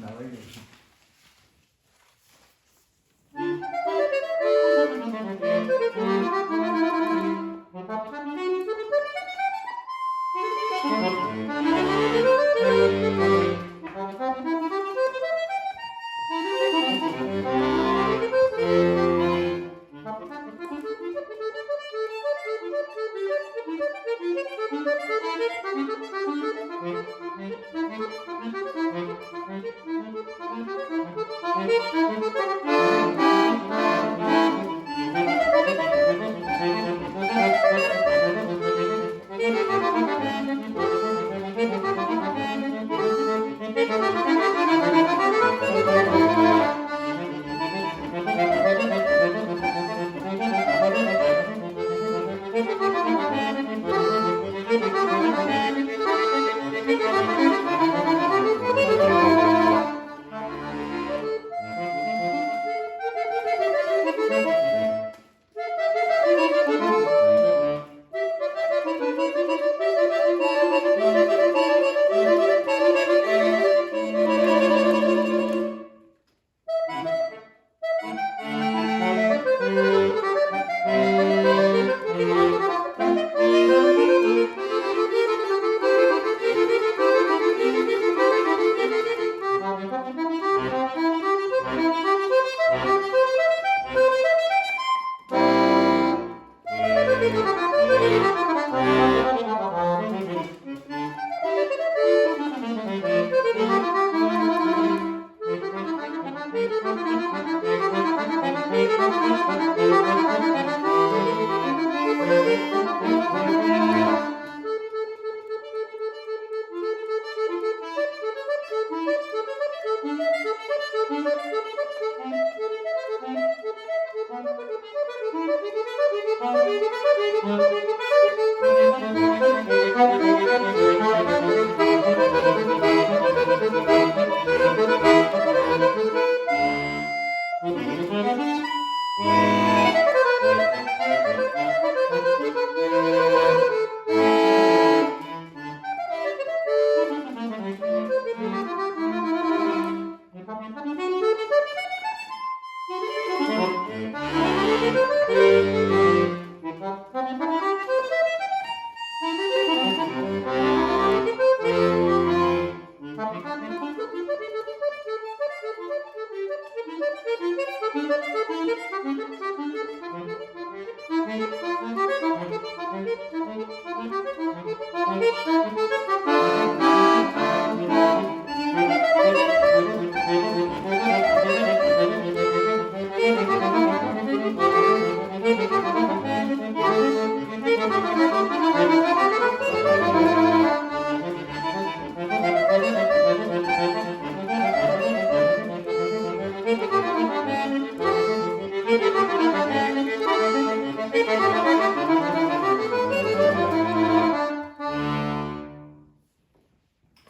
narration.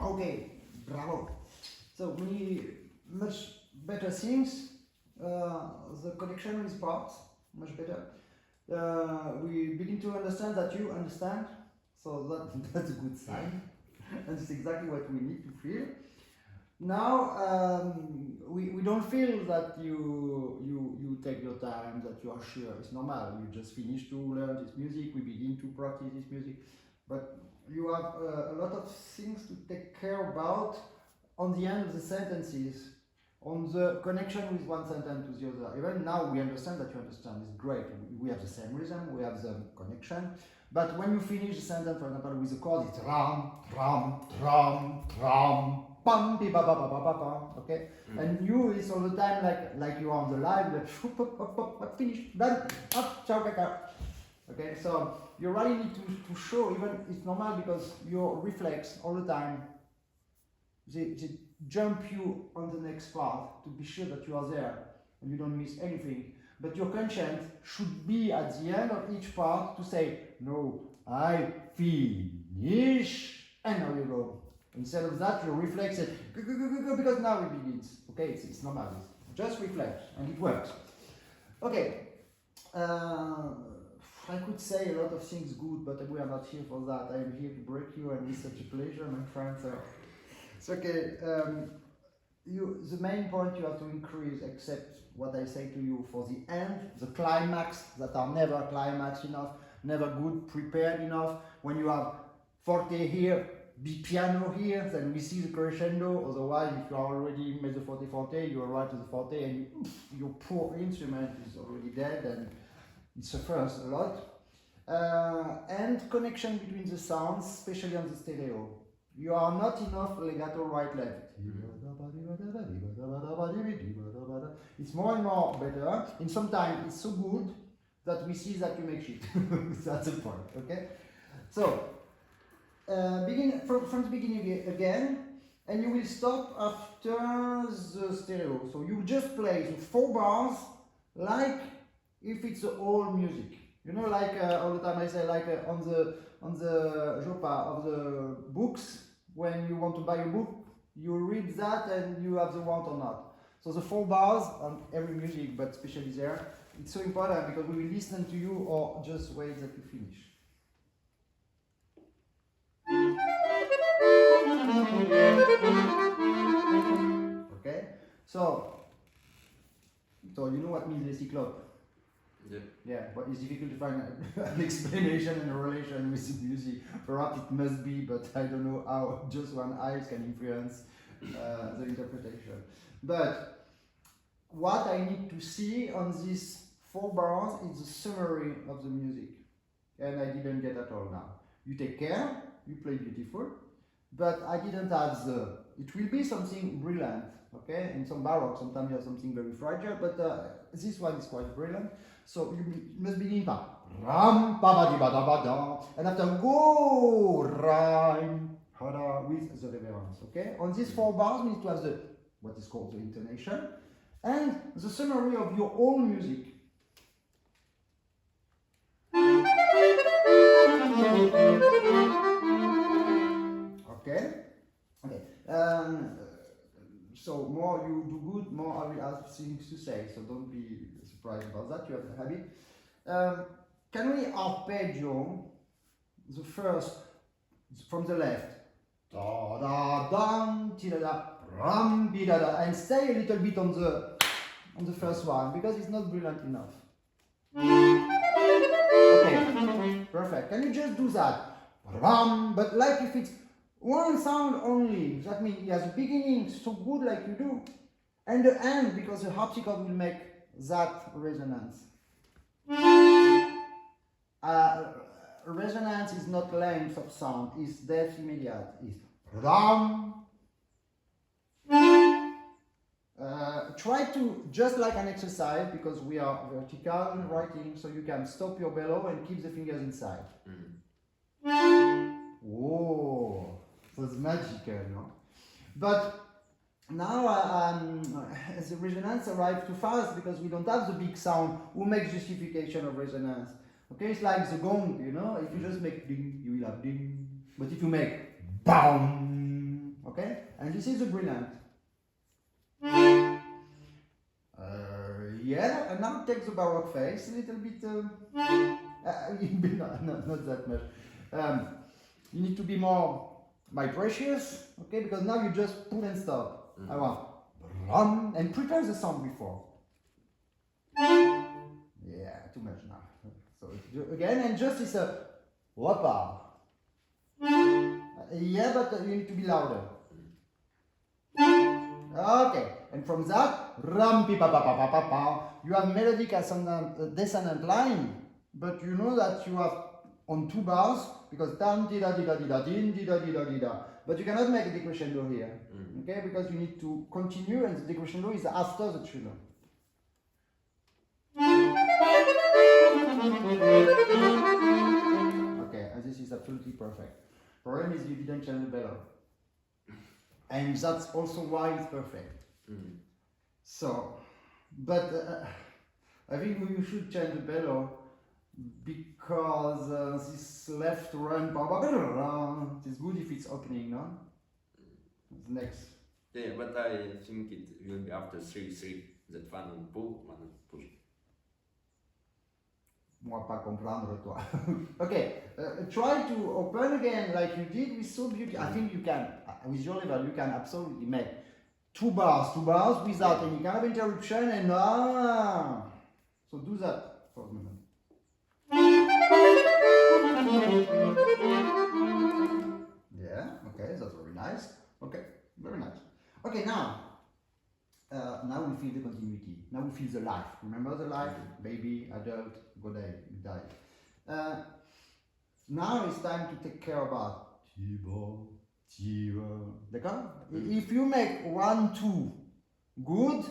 Okay, bravo. So we much better things. The connection with parts much better. We begin to understand that you understand. So that's a good sign, and it's exactly what we need to feel. Now we don't feel that you take your time, that you are sure. It's normal. You just finished to learn this music. We begin to practice this music, but you have a lot of things to take care about on the end of the sentences, on the connection with one sentence to the other. Even now we understand that you understand. It's great. We have the same rhythm, we have the connection. But when you finish the sentence, for example, with the chord, it's ram, ram, ram, ram, pam, pi, ba, ba, ba, ba, ba, ba, okay? And you is all the time like you are on the live, like, finish, done, up, ciao, ciao. Okay, so you really need to show, even it's normal because your reflex all the time, they jump you on the next part to be sure that you are there and you don't miss anything. But your conscience should be at the end of each part to say, no, I finish, and now you go. Instead of that, your reflex says, go, because now it begins. Okay, it's normal. It's just reflex, and it works. Okay. I could say a lot of things good, but we are not here for that. I am here to break you, and it's such a pleasure, my friend. So it's okay. the main point you have to increase, except what I say to you for the end, the climax that are never climax enough, never good prepared enough. When you have forte here, big piano here, then we see the crescendo. Otherwise, if you are already made the forte, you arrive to the forte and your poor instrument is already dead and it suffers a lot. And connection between the sounds, especially on the stereo. You are not enough legato right left. It's more and more better, and sometimes it's so good that we see that you make shit. That's the point, okay? So, begin from the beginning again, and you will stop after the stereo. So you just play the 4 bars like if it's all music. You know, like all the time I say, like on the Jopa of the books, when you want to buy a book, you read that and you have the want or not. So the 4 bars on every music, but especially there, it's so important because we will listen to you or just wait that you finish. Okay, so you know what means the Cyclopes? Yeah, but it's difficult to find an explanation and a relation with the music. Perhaps it must be, but I don't know how just one eye can influence the interpretation. But what I need to see on these 4 bars is the summary of the music. And I didn't get at all now. You take care, you play beautiful, but I didn't have it will be something brilliant, okay? In some Baroque, sometimes you have something very fragile, but this one is quite brilliant. So you must begin by ram ba ba di ba da ba da, and after go rhyme with the reverence. Okay, on these 4 bars we need to have what is called the intonation and the summary of your own music. Okay. So more you do good, more I will have things to say. So don't be surprised about that. You have the habit. Can we arpeggio the first from the left? Da da dum ti da da ram bi da da, and stay a little bit on the first one because it's not brilliant enough. Okay, perfect. Can you just do that? Ram, but like if it's one sound only, that means it has a beginning so good like you do, and the end because the harpsichord will make that resonance. Resonance is not length of sound, it's depth immediate. It's ram. Try to, just like an exercise, because we are vertical in writing, so you can stop your bellow and keep the fingers inside. Whoa, so it's magical, no? But now the resonance arrives too fast because we don't have the big sound who makes justification of resonance. Okay, it's like the gong, you know? If you just make ding, you will have ding. But if you make bang, okay? And this is the brilliant. Yeah, and now take the Baroque face a little bit. Not that much. You need to be more precious, okay? Because now you just pull and stop. I want run and prepare the sound before. Yeah, too much now. So again, and just it's a whoppa. Yeah, but you need to be louder. Okay, and from that, ram pi pa pa pa pa pa pa. You have melodic ascendant, descendant line, but you know that you have on 2 bars because tam di da di da di da din di da di da di da. But you cannot make a decrescendo here, okay? Because you need to continue, and the decrescendo is after the trillo. Okay, and this is absolutely perfect. Problem is you didn't change the bellow. And that's also why it's perfect. So, but I think you should change the bellow because this left run is good if it's opening, no? Next. Yeah, but I think it will be after 3-3. That one will pull, one will push. Moi pas comprendre toi. Okay, try to open again like you did with so beauty. I think you can, with your level, you can absolutely make 2 bars without any kind of interruption, and so do that for a moment. Yeah, okay, that's very nice. Okay, very nice. Okay, now we feel the continuity. Now we feel the life. Remember the life? Baby, adult, go die. Now it's time to take care about d'accord? If you make 1, 2 good,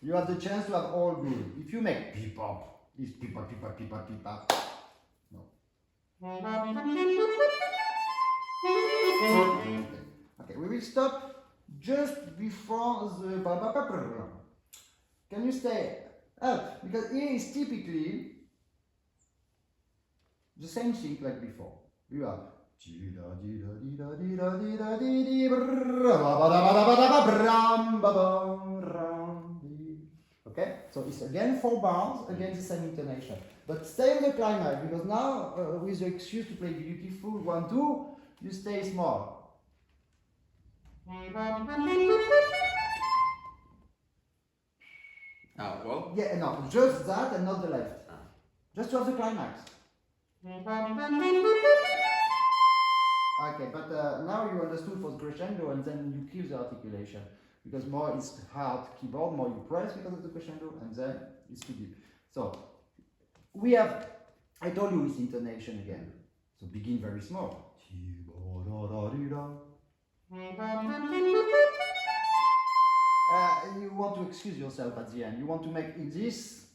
you have the chance to have all good. If you make pip-pop, it's pip-pop. No. Okay, we will stop just before the ba-ba-ba-ba. Can you stay up? Because here is typically the same thing like before. You have okay, so it's again 4 bars, again the same intonation. But stay on the climax, because now with the excuse to play beautiful 1, 2, you stay small. Well? Yeah, no, just that and not the left. Just to have the climax. Okay, but now you understood for the crescendo, and then you keep the articulation. Because more is hard keyboard, more you press because of the crescendo, and then it's too deep. So, we have, I told you it's intonation again. So begin very small. You want to excuse yourself at the end. You want to make in this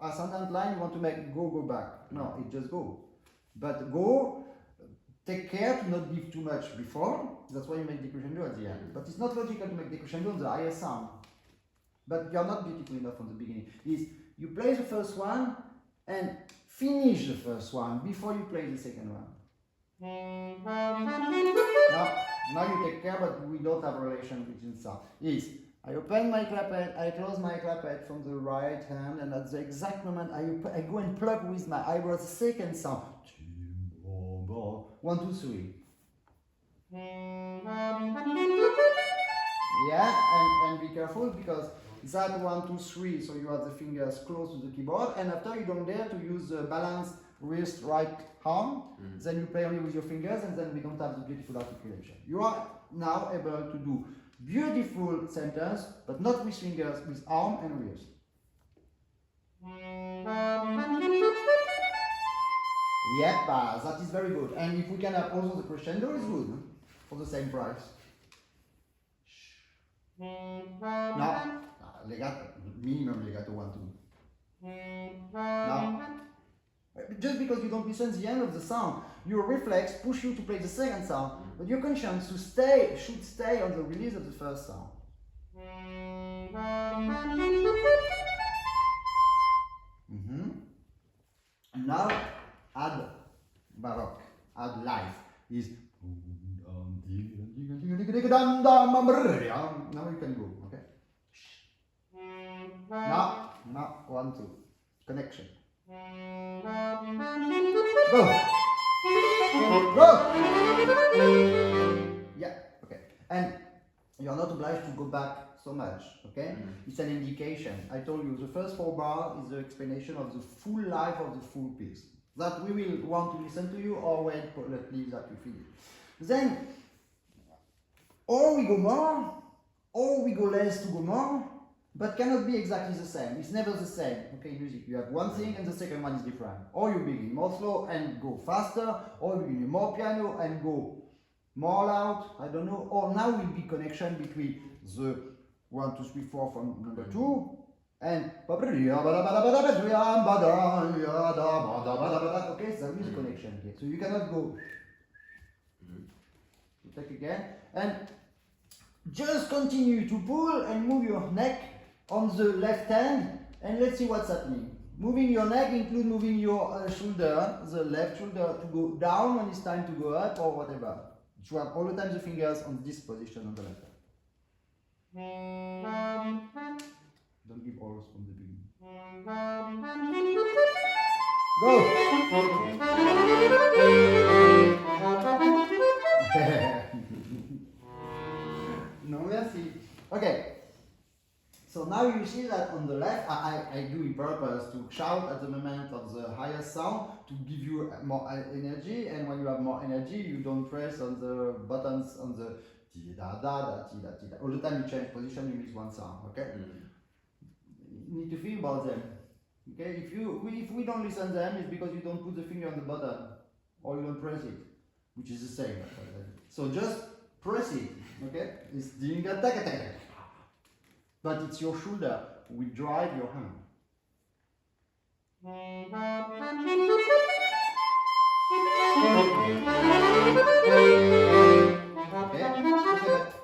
ascendant line, you want to make go back. No, it just go. But go, take care to not give too much before. That's why you make decrescendo at the end. But it's not logical to make decrescendo on the highest sound. But you're not beautiful enough from the beginning. Is you play the first one and finish the first one before you play the second one. Now you take care, but we don't have a relation between sound. Is I open my clapet, I close my clapet from the right hand, and at the exact moment I go and plug with my eyebrows the second sound. 1, 2, 3. Yeah, and be careful because that 1, 2, 3, so you have the fingers close to the keyboard, and after you don't dare to use the balanced wrist right arm, then you play only with your fingers, and then we don't have the beautiful articulation. You are now able to do beautiful sentence, but not with fingers, with arm and wrist. Yep, that is very good. And if we can have also the crescendo, it's good for the same price. Now, legato, minimum legato 1, 2. Now, just because you don't listen to the end of the sound, your reflex push you to play the second sound, but your conscience should stay on the release of the first sound. And now add Baroque, add life is. Now you can go, okay? Now 1, 2, connection. Go! Yeah, okay. And you're not obliged to go back so much, okay? It's an indication. I told you the first 4 bars is the explanation of the full life of the full piece. That we will want to listen to you or wait politely that you feel it. Then, or we go more, or we go less to go more, but cannot be exactly the same. It's never the same. Okay, music, you have one thing and the second one is different. Or you begin more slow and go faster, or you begin more piano and go more loud, I don't know. Or now will be connection between the 1, 2, 3, 4 from number 2 and okay, so there is a connection here. So you cannot go. Take again and just continue to pull and move your neck on the left hand, and let's see what's happening. Moving your neck includes moving your shoulder, the left shoulder, to go down when it's time to go up or whatever. You have all the time the fingers on this position on the left hand. Don't give orders from the beginning. Go! No, merci. Ok, Okay. So now you see that on the left, I do in purpose to shout at the moment of the highest sound to give you more energy, and when you have more energy, you don't press on the buttons on the ti da da da ti da ti da. All the time you change position, you miss one sound. Okay. You need to think about them. Okay. If we don't listen to them, it's because you don't put the finger on the button or you don't press it, which is the same. So just press it. Okay. It's doing a taka taka. But it's your shoulder who will drive your hand. Okay, but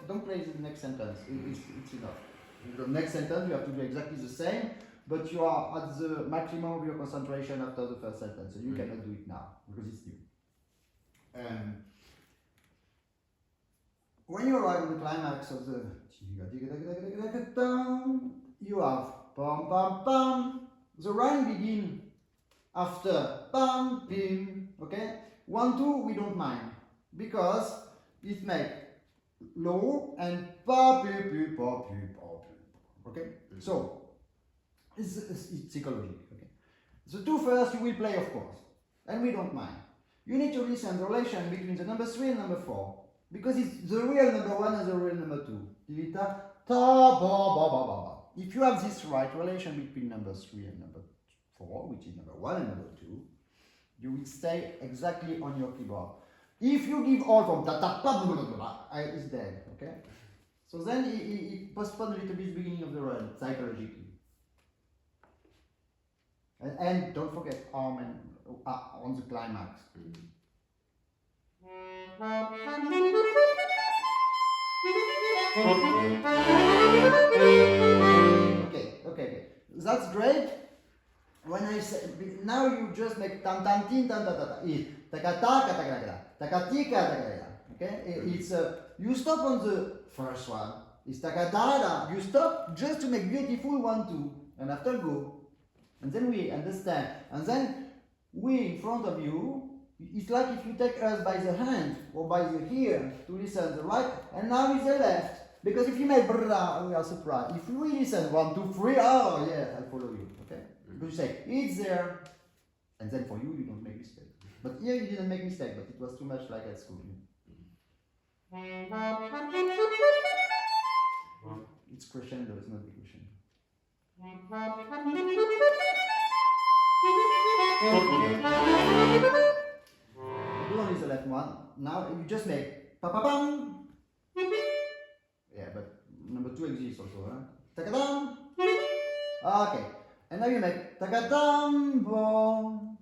don't play the next sentence. It's enough. The next sentence you have to do exactly the same, but you are at the maximum of your concentration after the first sentence, so you cannot do it now because it's new. When you arrive at the climax of the you have pam pam pam. The rhyme begins after pam pim. Okay, 1 2 we don't mind because it makes low and pa pi pi pa pi pa pi. Okay, so it's psychology. Okay, the two first you will play of course, and we don't mind. You need to listen the relation between the number 3 and number 4. Because it's the real number 1 and the real number 2. If you have this right relation between number 3 and number 4, which is number 1 and number 2, you will stay exactly on your keyboard. If you give all from ta ta pa blah blah blah, it's dead. Okay. So then it postpones a little bit the beginning of the run psychologically. And don't forget arm and on the climax. Okay. That's great. When I say now, you just make tan tan tin tan ta ta ta. Takata takata takatika takata. Okay, it's you stop on the first one. It's takata. You stop just to make beautiful 1 2, and after go, and then we understand, and then we in front of you. It's like if you take us by the hand or by the ear to listen the right, and now is the left. Because if you make brrrr, we are surprised. If we listen 1 2 3, oh yeah, I follow you. Okay? Because you say it's there, and then for you, you don't make mistake. But here you didn't make mistake, but it was too much like at school. It's crescendo, it's not the crescendo. The one is the left one. Now you just make pa pa pam. Yeah, but number 2 exists also, huh? Takadam. Okay, and now you make takadam bom.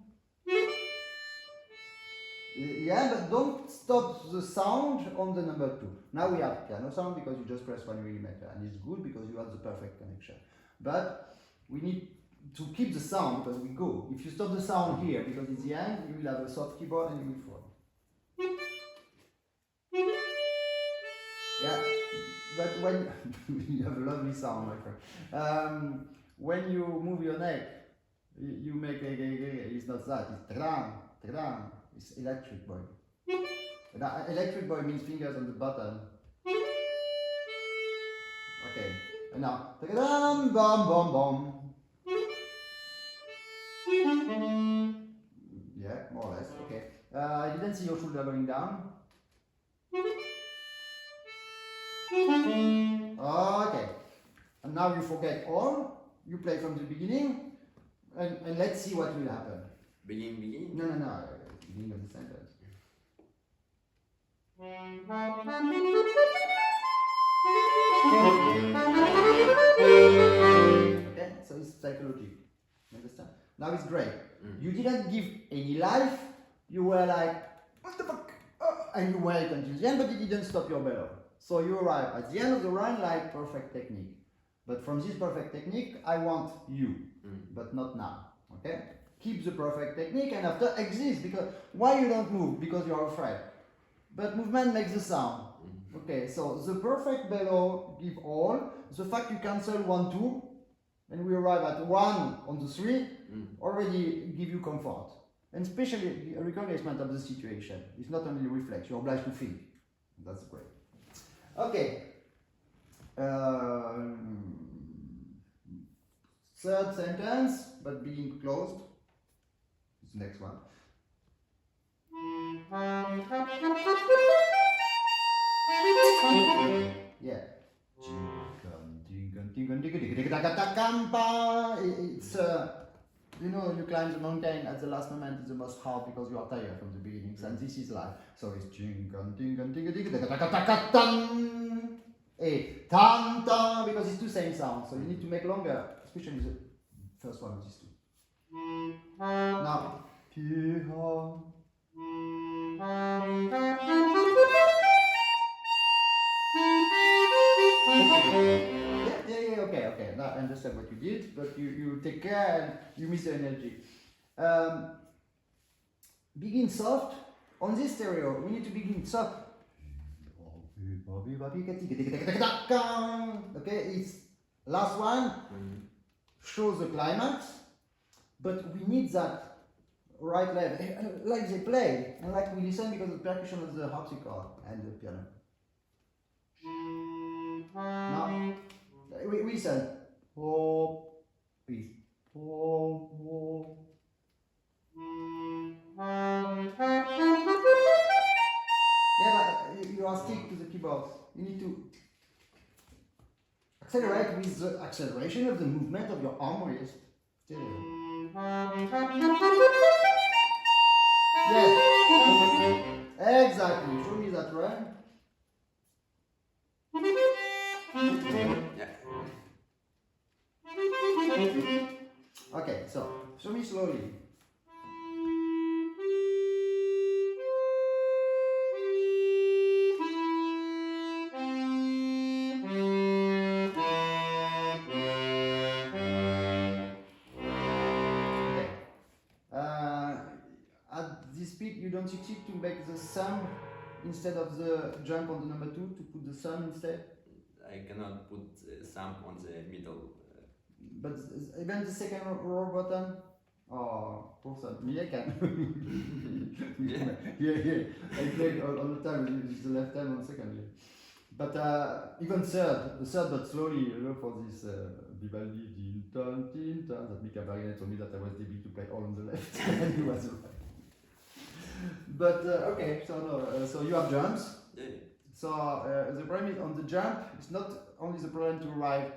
Yeah, but don't stop the sound on the number 2. Now we have piano sound because you just press 1 millimeter, and it's good because you have the perfect connection. But we need to keep the sound because we go. If you stop the sound here because it's the end, you will have a soft keyboard and you will fall. Yeah, but when you have a lovely sound, my friend. When you move your neck, you make it's not that. It's tram, tram. It's electric boy. Electric boy means fingers on the button. Okay, and now tram, bom bom bom. Yeah, more or less. Okay. I didn't see your shoulder going down. Okay. And now you forget all. You play from the beginning, and let's see what will happen. Beginning? No. Beginning of the sentence. Okay, so it's psychology. Understand? Now it's great. You didn't give any life. You were like, what the fuck? And you wait until the end, but it didn't stop your bellow. So you arrive at the end of the run like perfect technique. But from this perfect technique, I want you, but not now. Okay? Keep the perfect technique and after exist. Because why you don't move? Because you are afraid. But movement makes the sound. Okay, so the perfect bellow give all. The fact you cancel 1 2, and we arrive at 1 on the 3, already give you comfort. And especially a recognition of the situation. It's not only reflex, you're obliged to think. That's great. Okay. Third sentence, but being closed. It's the next one. Yeah. It's you know, you climb the mountain at the last moment, it's the most hard because you are tired from the beginning, and this is live. So it's tan tan because it's two same sounds, so you need to make longer, especially the first one of these two. Now, okay. Now I understand what you did, but you take care and you miss the energy. Begin soft. On this stereo, we need to begin soft. Okay, it's last one, shows the climax, but we need that right level, like they play, and like we listen because of the percussion of the harpsichord and the piano. Now, we listen. Oh, please. Oh. Yeah, but you are stick to the keyboards. You need to accelerate with the acceleration of the movement of your arm wrist. Yes. Exactly. Show me that right. Yeah. Okay, so show me slowly. At this speed, you don't succeed to make the sum instead of the jump on the number 2, to put the sum instead? I cannot put sum on the middle. But even the second row button? Oh, poor son. Me, I can. Yeah. I played all the time with the left hand on second. Yeah. But even the third, but slowly, you know, for this Vivaldi, din tan, that Mika Barganet told me that I was able to play all on the left, and he was right. But okay, so no, so you have jumps. Yeah. So the problem is on the jump, it's not only the problem to arrive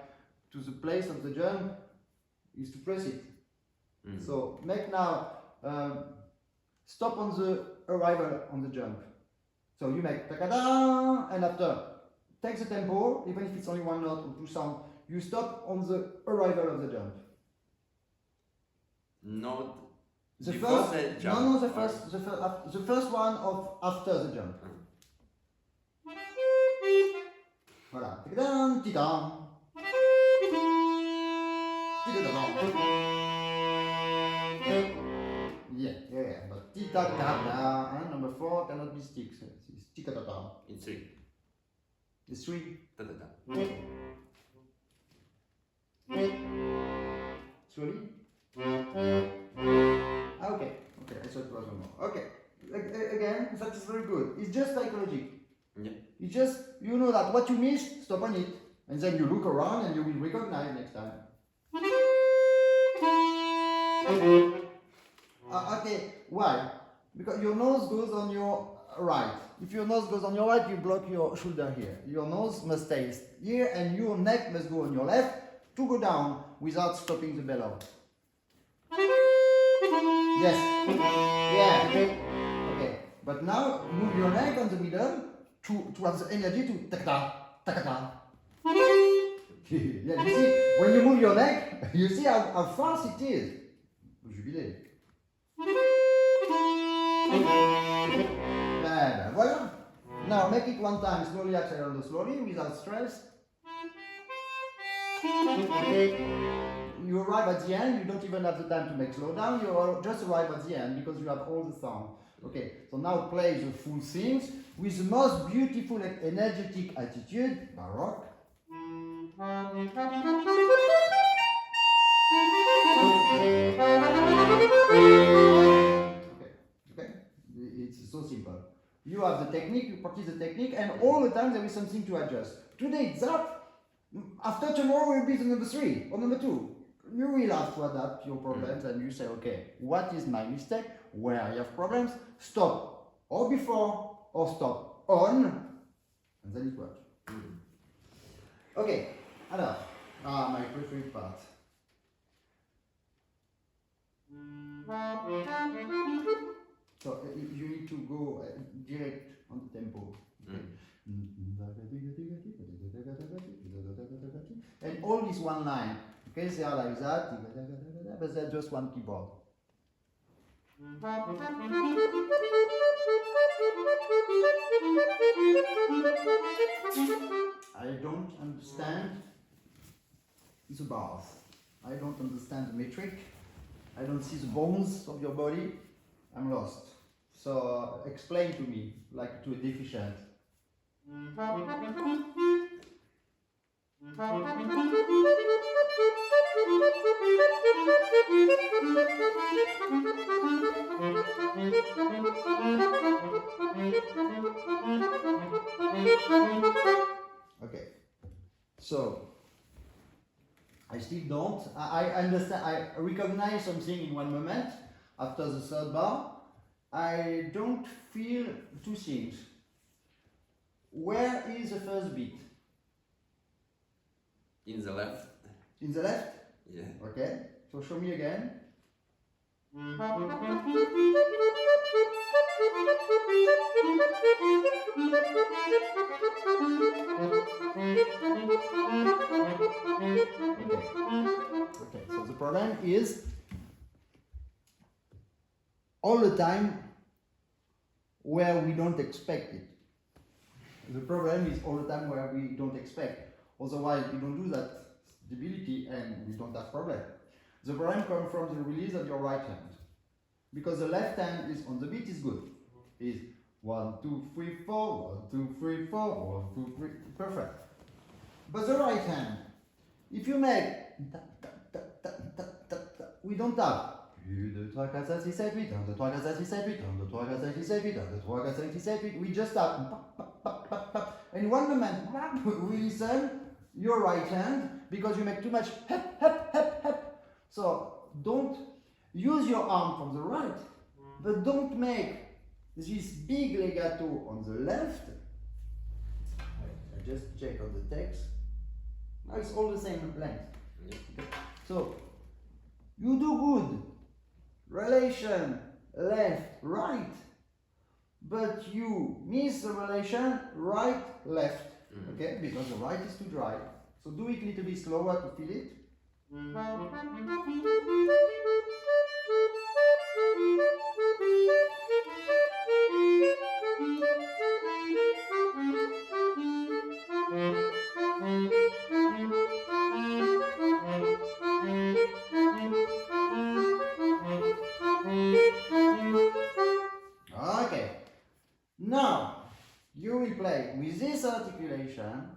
to the place of the jump, is to press it. So make now stop on the arrival on the jump. So you make takada, and after take the tempo, even if it's only one note or two sounds, you stop on the arrival of the jump. Not the before first, the jump. No, the first one of after the jump. Voilà. Tidan, tidan. Yeah. But tita-ta-ta, number 4 cannot be sticks. It's tika-ta-ta. It's 3. It's 3. Ta-ta-ta. Slowly. Okay. I thought it was one more. Okay. Again, that is very good. It's just psychological. Yeah. It's just, you know that what you missed, stop on it. And then you look around and you will recognize next time. Okay, why? Because your nose goes on your right. If your nose goes on your right, you block your shoulder here. Your nose must stay here and your neck must go on your left to go down without stopping the bellow. Yes. Yeah. Okay. But now move your neck on the middle to have the energy to takata, takata. Yeah, you see, when you move your neck, you see how fast it is. Jubilé. Voilà. Now make it one time, slowly, accelerate slowly, without stress. You arrive at the end, you don't even have the time to make slow down, you just arrive at the end because you have all the sound. Okay, so now play the full things with the most beautiful and energetic attitude, Baroque. Okay, it's so simple. You have the technique, you practice the technique, and all the time there is something to adjust. Today it's up, After tomorrow we'll be to number 3 or number 2. You will have to adapt your problems and you say, okay, what is my mistake? Where I have problems? Stop or before or stop on, and then it works. Okay, alors, my preferred part. So you need to go direct on the tempo. And all is one line. Okay, they are like that, but they're just one keyboard. I don't understand the bars. I don't understand the metric. I don't see the bones of your body. I'm lost. So explain to me, like to a deficient. Okay, so I still don't. I understand. I recognize something in one moment. After the third bar, I don't feel two things. Where is the first beat? In the left. In the left? Yeah. Okay. So show me again. Okay, so the problem is all the time where we don't expect it. The problem is all the time where we don't expect. Otherwise, we don't do that stability and we don't have problem. The problem comes from the release of your right hand. Because the left hand is on the beat is good. Is 1, 2, 3, 4, 1, 2, 3, 4, 1, 2, 3, perfect. But the right hand, if you make we don't have 1, 2, 3, 4, 5, 6, 7, 8, 1, 2, 3, 4, 5, 6, 7, 8, 1, 2, 3, 4, 5, 6, 7, 8, 1, 2, 3, 4, 5, 6, 7, 8. We just have and one moment we listen your right hand because you make too much hep hep hep hep. So don't use your arm from the right, but don't make this big legato on the left. I just check on the text. Now it's all the same length. Yeah. Okay. So you do good relation left right, but you miss the relation right left. Okay, because the right is too dry. So do it a little bit slower to feel it. Okay, now you will play with this articulation,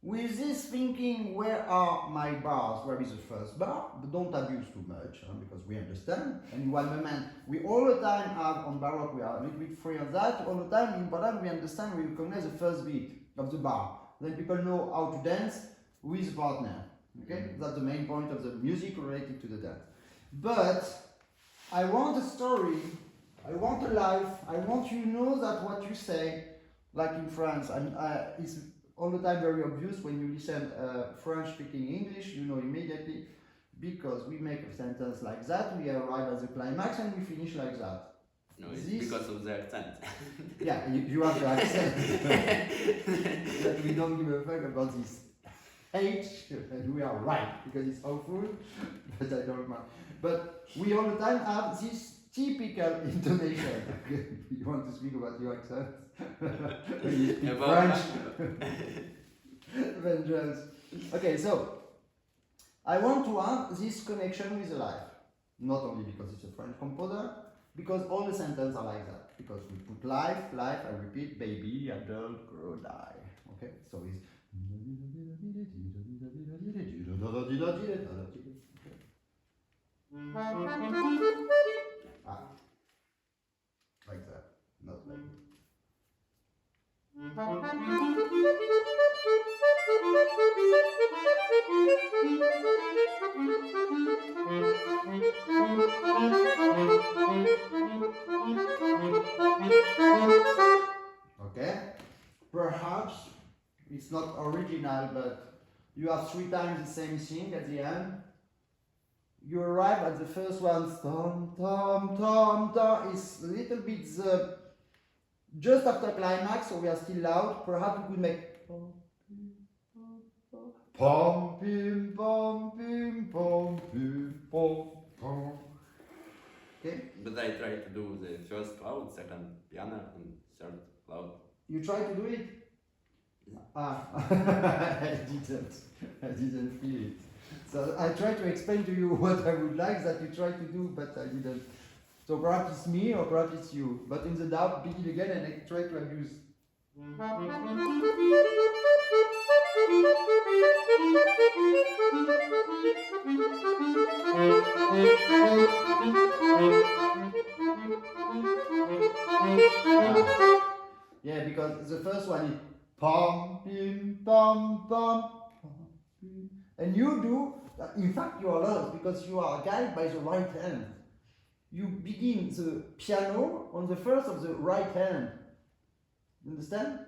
with this thinking, where are my bars, where is the first bar, but don't abuse too much, because we understand, and in one moment, we all the time have, on Baroque, we are a little bit free on that, all the time, important, we understand, we recognize the first beat of the bar, then people know how to dance with partner, okay, that's the main point of the music related to the dance. But, I want a story, I want a life, I want you to know that what you say, like in France, is all the time very obvious when you listen French speaking English, you know immediately, because we make a sentence like that, we arrive at the climax and we finish like that. No, it's because of the accent. Yeah, you have the accent. But we don't give a fuck about this H, and we are right, because it's awful, but I don't mind. But we all the time have this typical intonation. You want to speak about your accent? When you speak French. Vengeance. Okay, so I want to have this connection with life. Not only because it's a French composer, because all the sentences are like that. Because we put life, I repeat, baby, adult, grow, die. Okay, so it's like that, not like that. Okay, perhaps it's not original, but you have 3 times the same thing at the end. You arrive at the first one, tom tom tom tom. It's a little bit the just after climax, so we are still loud. Perhaps we could make pom pim pom pim pom pim pom pom. Okay. But I try to do the first loud, second piano, and third loud. You try to do it? Ah, I didn't feel it. So I tried to explain to you what I would like that you try to do, but I didn't. So perhaps it's me or perhaps it's you. But in the doubt, begin again and I try to abuse. Yeah, because the first one is pom pim pom pom, and you do. In fact, you are lost because you are guided by the right hand. You begin the piano on the first of the right hand. Understand?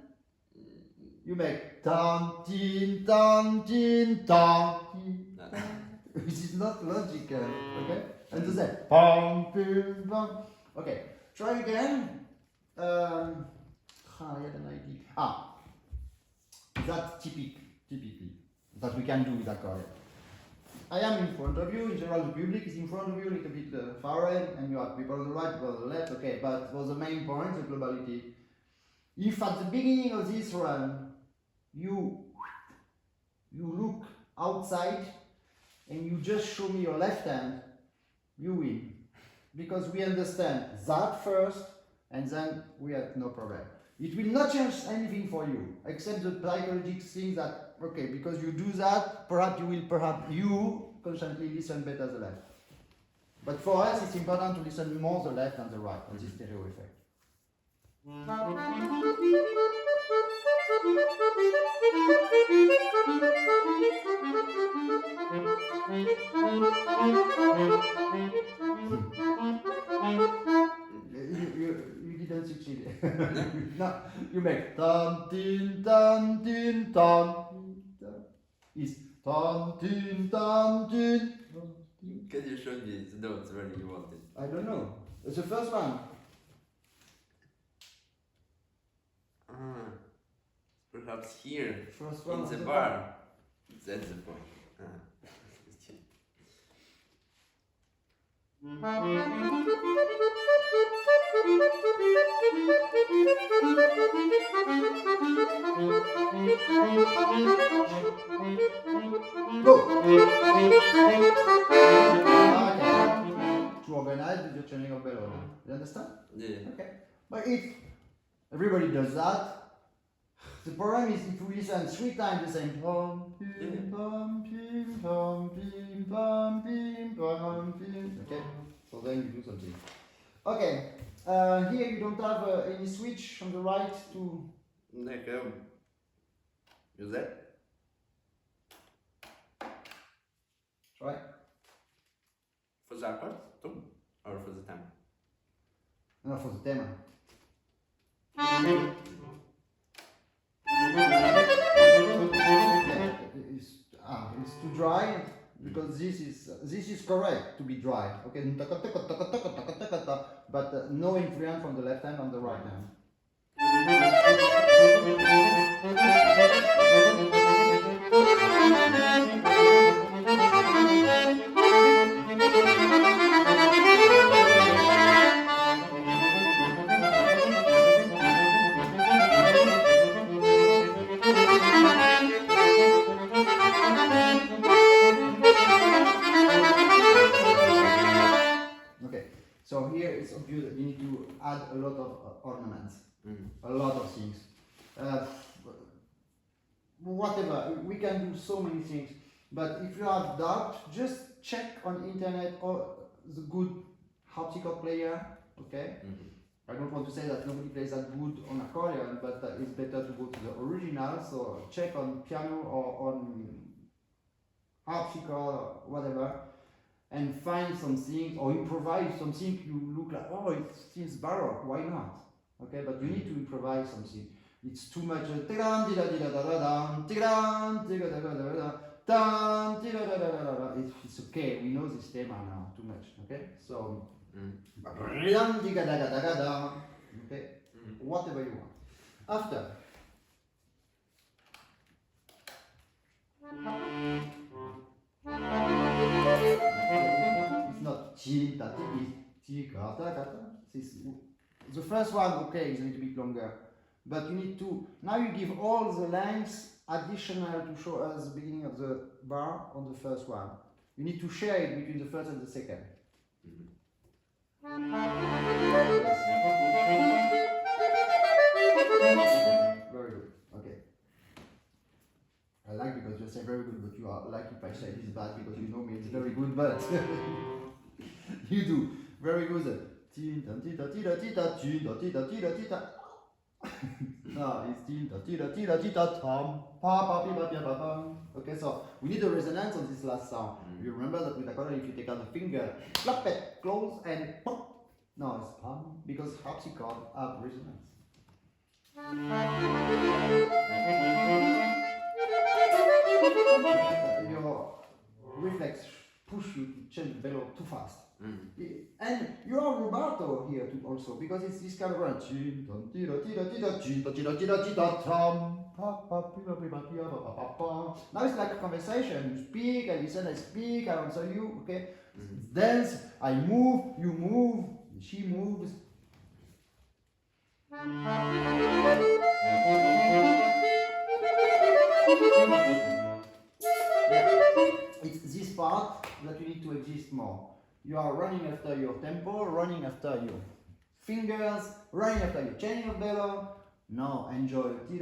You make tan tin tan tin tan, which is not logical. Okay, and the same pom pim pom. Okay, try again. I had an idea. That's typically that we can do with accord. I am in front of you. In general, the public is in front of you, a little bit far away, and you have people on the right, people on the left. Okay, but for the main point, the globality. If at the beginning of this run you look outside and you just show me your left hand, you win, because we understand that first, and then we have no problem. It will not change anything for you, except the psychological thing that, okay, because you do that, perhaps you constantly listen better the left. But for us, it's important to listen more the left than the right on this stereo effect. You didn't succeed. No, you make tan tin tan tin tan. Is tan tin tan tin. Can you show me the notes where you want it? I don't know. It's the first one. Perhaps here, First one in the bar. That's the point. Go! To organize with your changing of bellow. You understand? Yeah. Okay. But if everybody does that, the problem is if we listen 3 times the same pom pim pom pim pom pim pom pim pom pim. Okay. So then you do something. Okay. Here you don't have any switch on the right to. Like use that. Try. For the accord too, or for the time. No, for the tema. It's too dry because this is correct to be dry. Okay, but no influence from the left hand on the right hand. So here it's obvious that you need to add a lot of ornaments, a lot of things. Whatever, we can do so many things, but if you have doubt, just check on internet or the good harpsichord player, okay? I don't want to say that nobody plays that good on accordion, but it's better to go to the original. So check on piano or on harpsichord or whatever, and find something or improvise something. You look like, oh, it seems baroque. Why not? Okay, but you need to improvise something. It's too much. It's okay. We know this theme now. Too much. Okay, so. Okay, whatever you want. After. It's not the first one, okay, is a little bit longer, but you need to, now you give all the lengths additional to show us the beginning of the bar on the first one. You need to share it between the first and the second. Very good, okay. I like because you say very good, but you are like if I say it's bad because you know me, it's very good, but you do very good. No, it's okay, so we need a resonance on this last sound. You remember that with accordion, if you take out the finger, clap it, close, and pop. No, it's pam, because harpsichord have resonance. Your reflex push you to change the bellow too fast. And you are rubato here too also, because it's this kind of run. Now it's like a conversation. You speak, I listen, I speak, I answer you, okay? It's dance, I move, you move, she moves. It's this part that you need to exist more. You are running after your tempo, running after your fingers, running after your chaining of bellow. No, enjoy. Okay,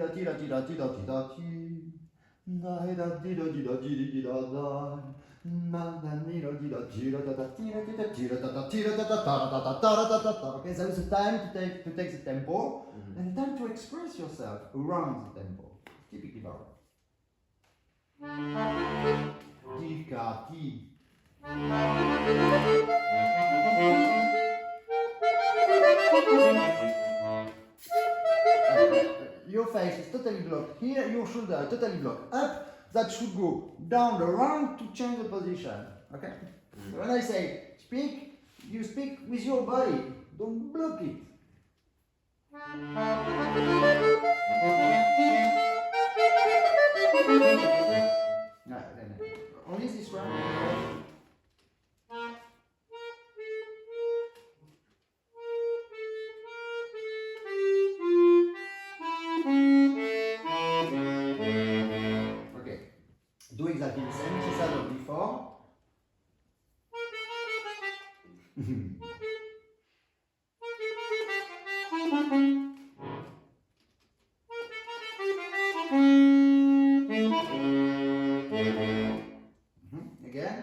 there is a time to take the tempo and a time to express yourself around the tempo. Typically baroque. Your face is totally blocked. Here, your shoulder are totally blocked. Up, that should go down the round to change the position. Okay? So when I say speak, you speak with your body. Don't block it. No, only this one. Okay, do exactly the same as I did before. Again,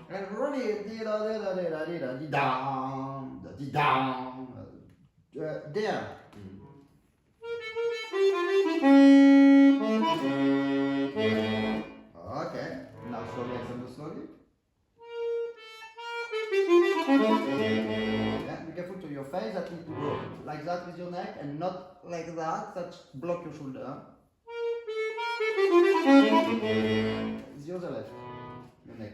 and really down, there. Okay, now slowly and slowly. Yeah, be careful to your face, that needs to go like that with your neck and not like that block your shoulder. It's the other left, your neck.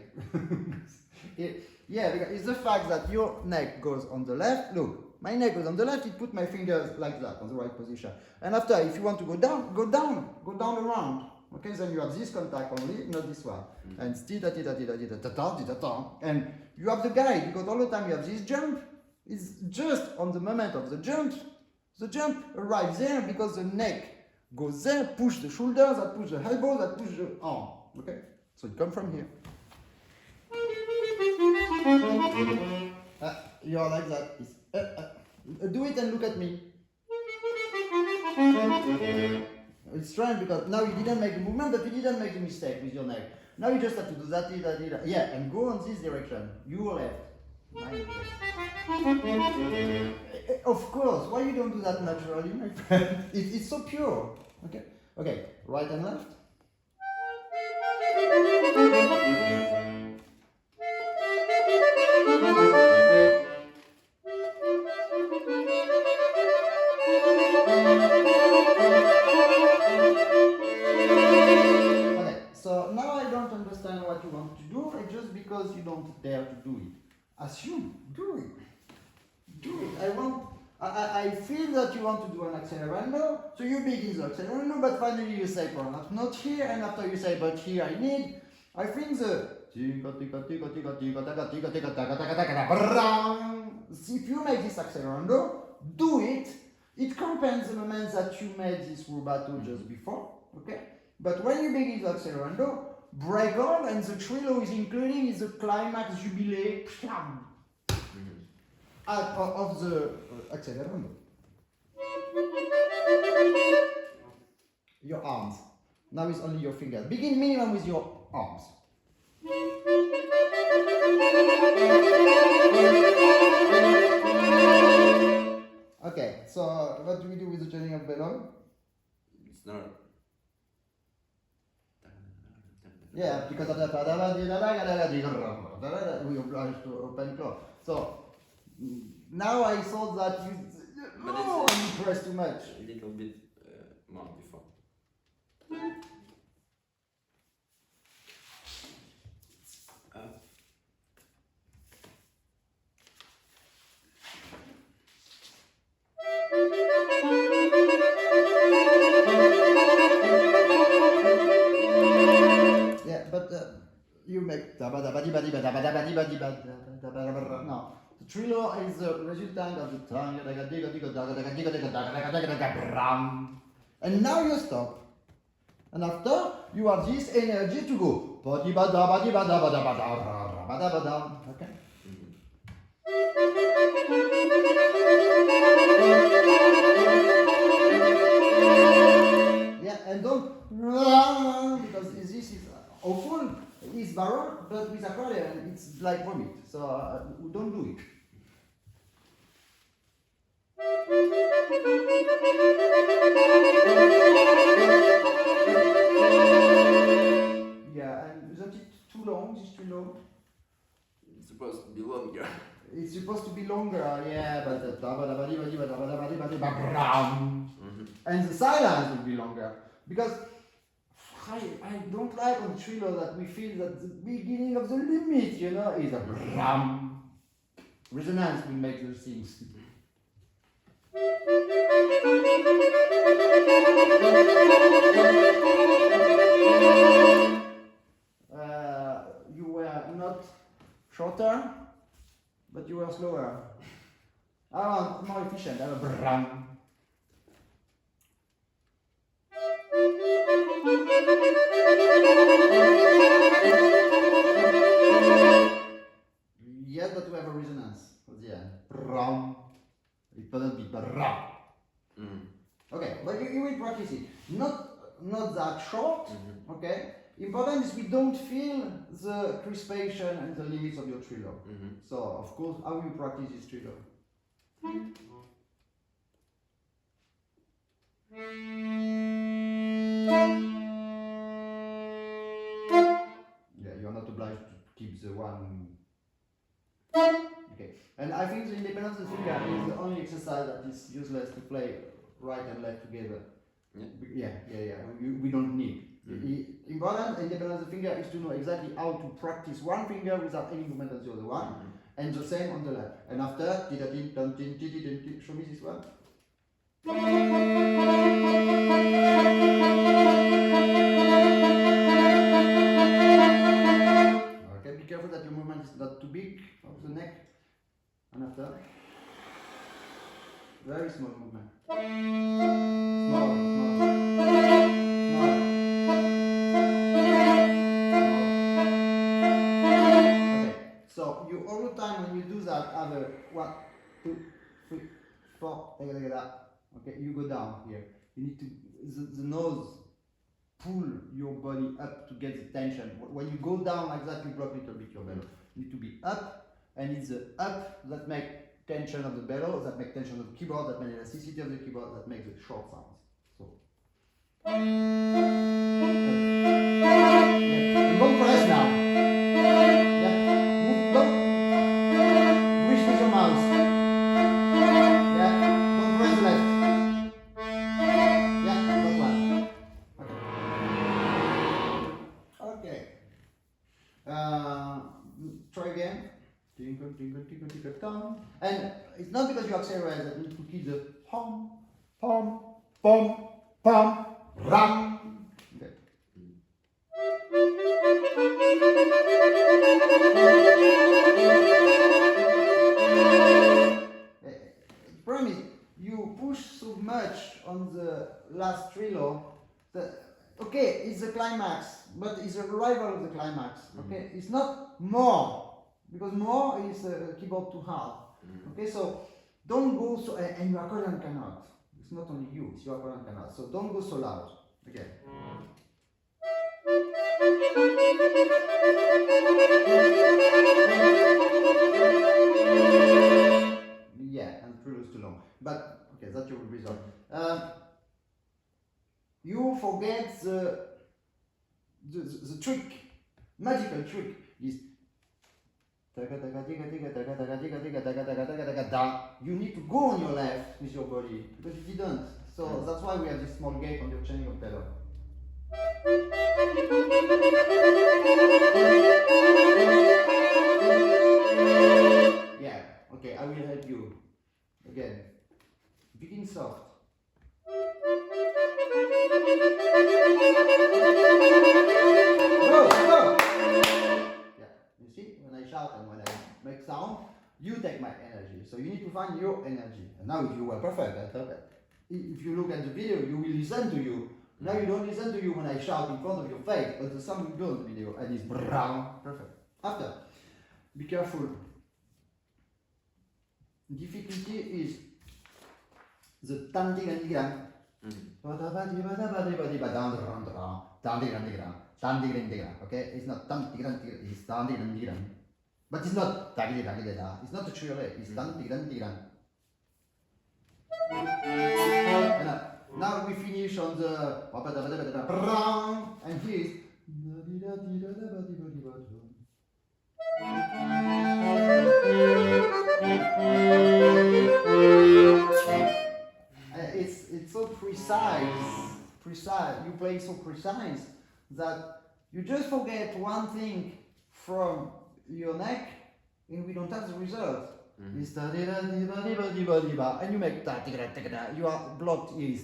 Yeah, because it's the fact that your neck goes on the left. Look, my neck goes on the left, it put my fingers like that on the right position. And after, if you want to go down around. Okay, then you have this contact only, not this one. And and you have the guide, because all the time you have this jump. It's just on the moment of the jump arrives there because the neck goes there, push the shoulders, that push the elbow, that push the arm. Okay, so it comes from here. You are like that. Do it and look at me. It's strange because now you didn't make the movement, but you didn't make the mistake with your neck. Now you just have to do that, yeah, and go on this direction. You left. Of course, why you don't do that naturally, my friend? It's so pure. Okay, okay, right and left. Okay, so now I don't understand what you want to do, and just because you don't dare to do it. Assume, do it. Do it. I feel that you want to do an accelerando, so you begin the accelerando, but finally you say perhaps not here, and after you say but here I need, I think the if you make this accelerando, do it. It compensates the moments that you made this rubato just before, okay? But when you begin the accelerando, break on, and the trillo is including is the climax jubilé of the accelerando. Your arms. Now it's only your fingers. Begin minimum with your arms. Okay, so what do we do with the turning of bellum? It's not. Yeah, because of the we obliged to open close. So now I thought that you press too much. A little bit more before. Yeah, but you make no. The trillo is the resultant of the tongue, and now you stop. And after you have this energy to go. Okay. Yeah, and don't because this is awful. It's Baroque, but with accordion, it's like vomit. So don't do it. Yeah, and isn't it too long? Is too long? It's supposed to be longer. It's supposed to be longer, yeah, but and the silence will be longer because I don't like on trillo that we feel that the beginning of the limit, you know, is a bram. Resonance will make those things. You were not shorter, but you were slower. More efficient. Bram. Yes, but we have a resonance at the end. Bram. It doesn't be bram. Okay, but you will practice it. Not that short. Okay. Important is we don't feel the crispation and the limits of your trillo. So of course, how you practice this trillo? Yeah, you are not obliged to keep the one. Okay, and I think the independence of the finger is the only exercise that is useless to play right and left together. Yeah. We don't need. Important independence of the finger is to know exactly how to practice one finger without any movement of the other one, and the same on the left. And after, show me this one. Okay, be careful that your movement is not too big of the neck. And after, very small movement. Small. Okay, so you all the time when you do that, have a 1, 2, 3, 4, okay, you go down here. You need to, the nose pull your body up to get the tension. When you go down like that, you block a little bit your belly. You need to be up and it's the up that make tension of the bellow, that make tension of the keyboard, that make elasticity of the keyboard, that makes the short sounds. So. Yeah. And don't press now. Yeah. Move, don't. Reach with your mouse. Yeah. Don't press left. Yeah, that one. Okay. Try again. Tinkle, tinkle, tinkle, tinkle, tom. And it's not because you accelerate that you need to keep the hum, pom, pom, pom, ram. Okay. The problem is you push so much on the last trillo that okay, it's the climax, but it's a rival of the climax. Okay, it's not more. Because more is a keyboard too hard. Okay, so don't go so, and your accordion cannot. It's not only you, it's your accordion cannot. So don't go so loud. Again. Yeah, and trillo is too long. But okay, that's your result. You forget the trick, magical trick is. You need to go on your left with your body, because you didn't. So that's why we have this small gap on your chaining of bellow. Yeah, okay, I will help you. Again, begin soft. Go, go! When I shout and when I make sound, you take my energy. So you need to find your energy. And now you were perfect, I thought that. If you look at the video, you will listen to you. Now you don't listen to you when I shout in front of your face, but the sound will go in the video and it's brown. Perfect. After, be careful. Difficulty is the tandigandigan. Okay, it's not tandigan, it's tandigan. But it's not tagida, it's not a triolet, it's tandigan. Now we finish on the and here is it's so precise. You play so precise that you just forget one thing from your neck, and we don't have the result. It's and you make you are blocked here.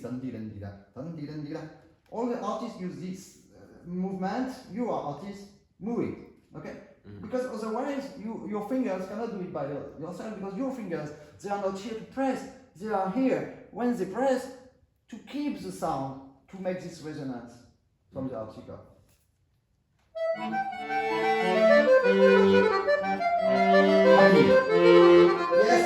All the artists use this movement. You are artists, move it, okay? Because otherwise your fingers cannot do it by yourself, because your fingers, they are not here to press, they are here when they press to keep the sound, to make this resonance from the article. Yes.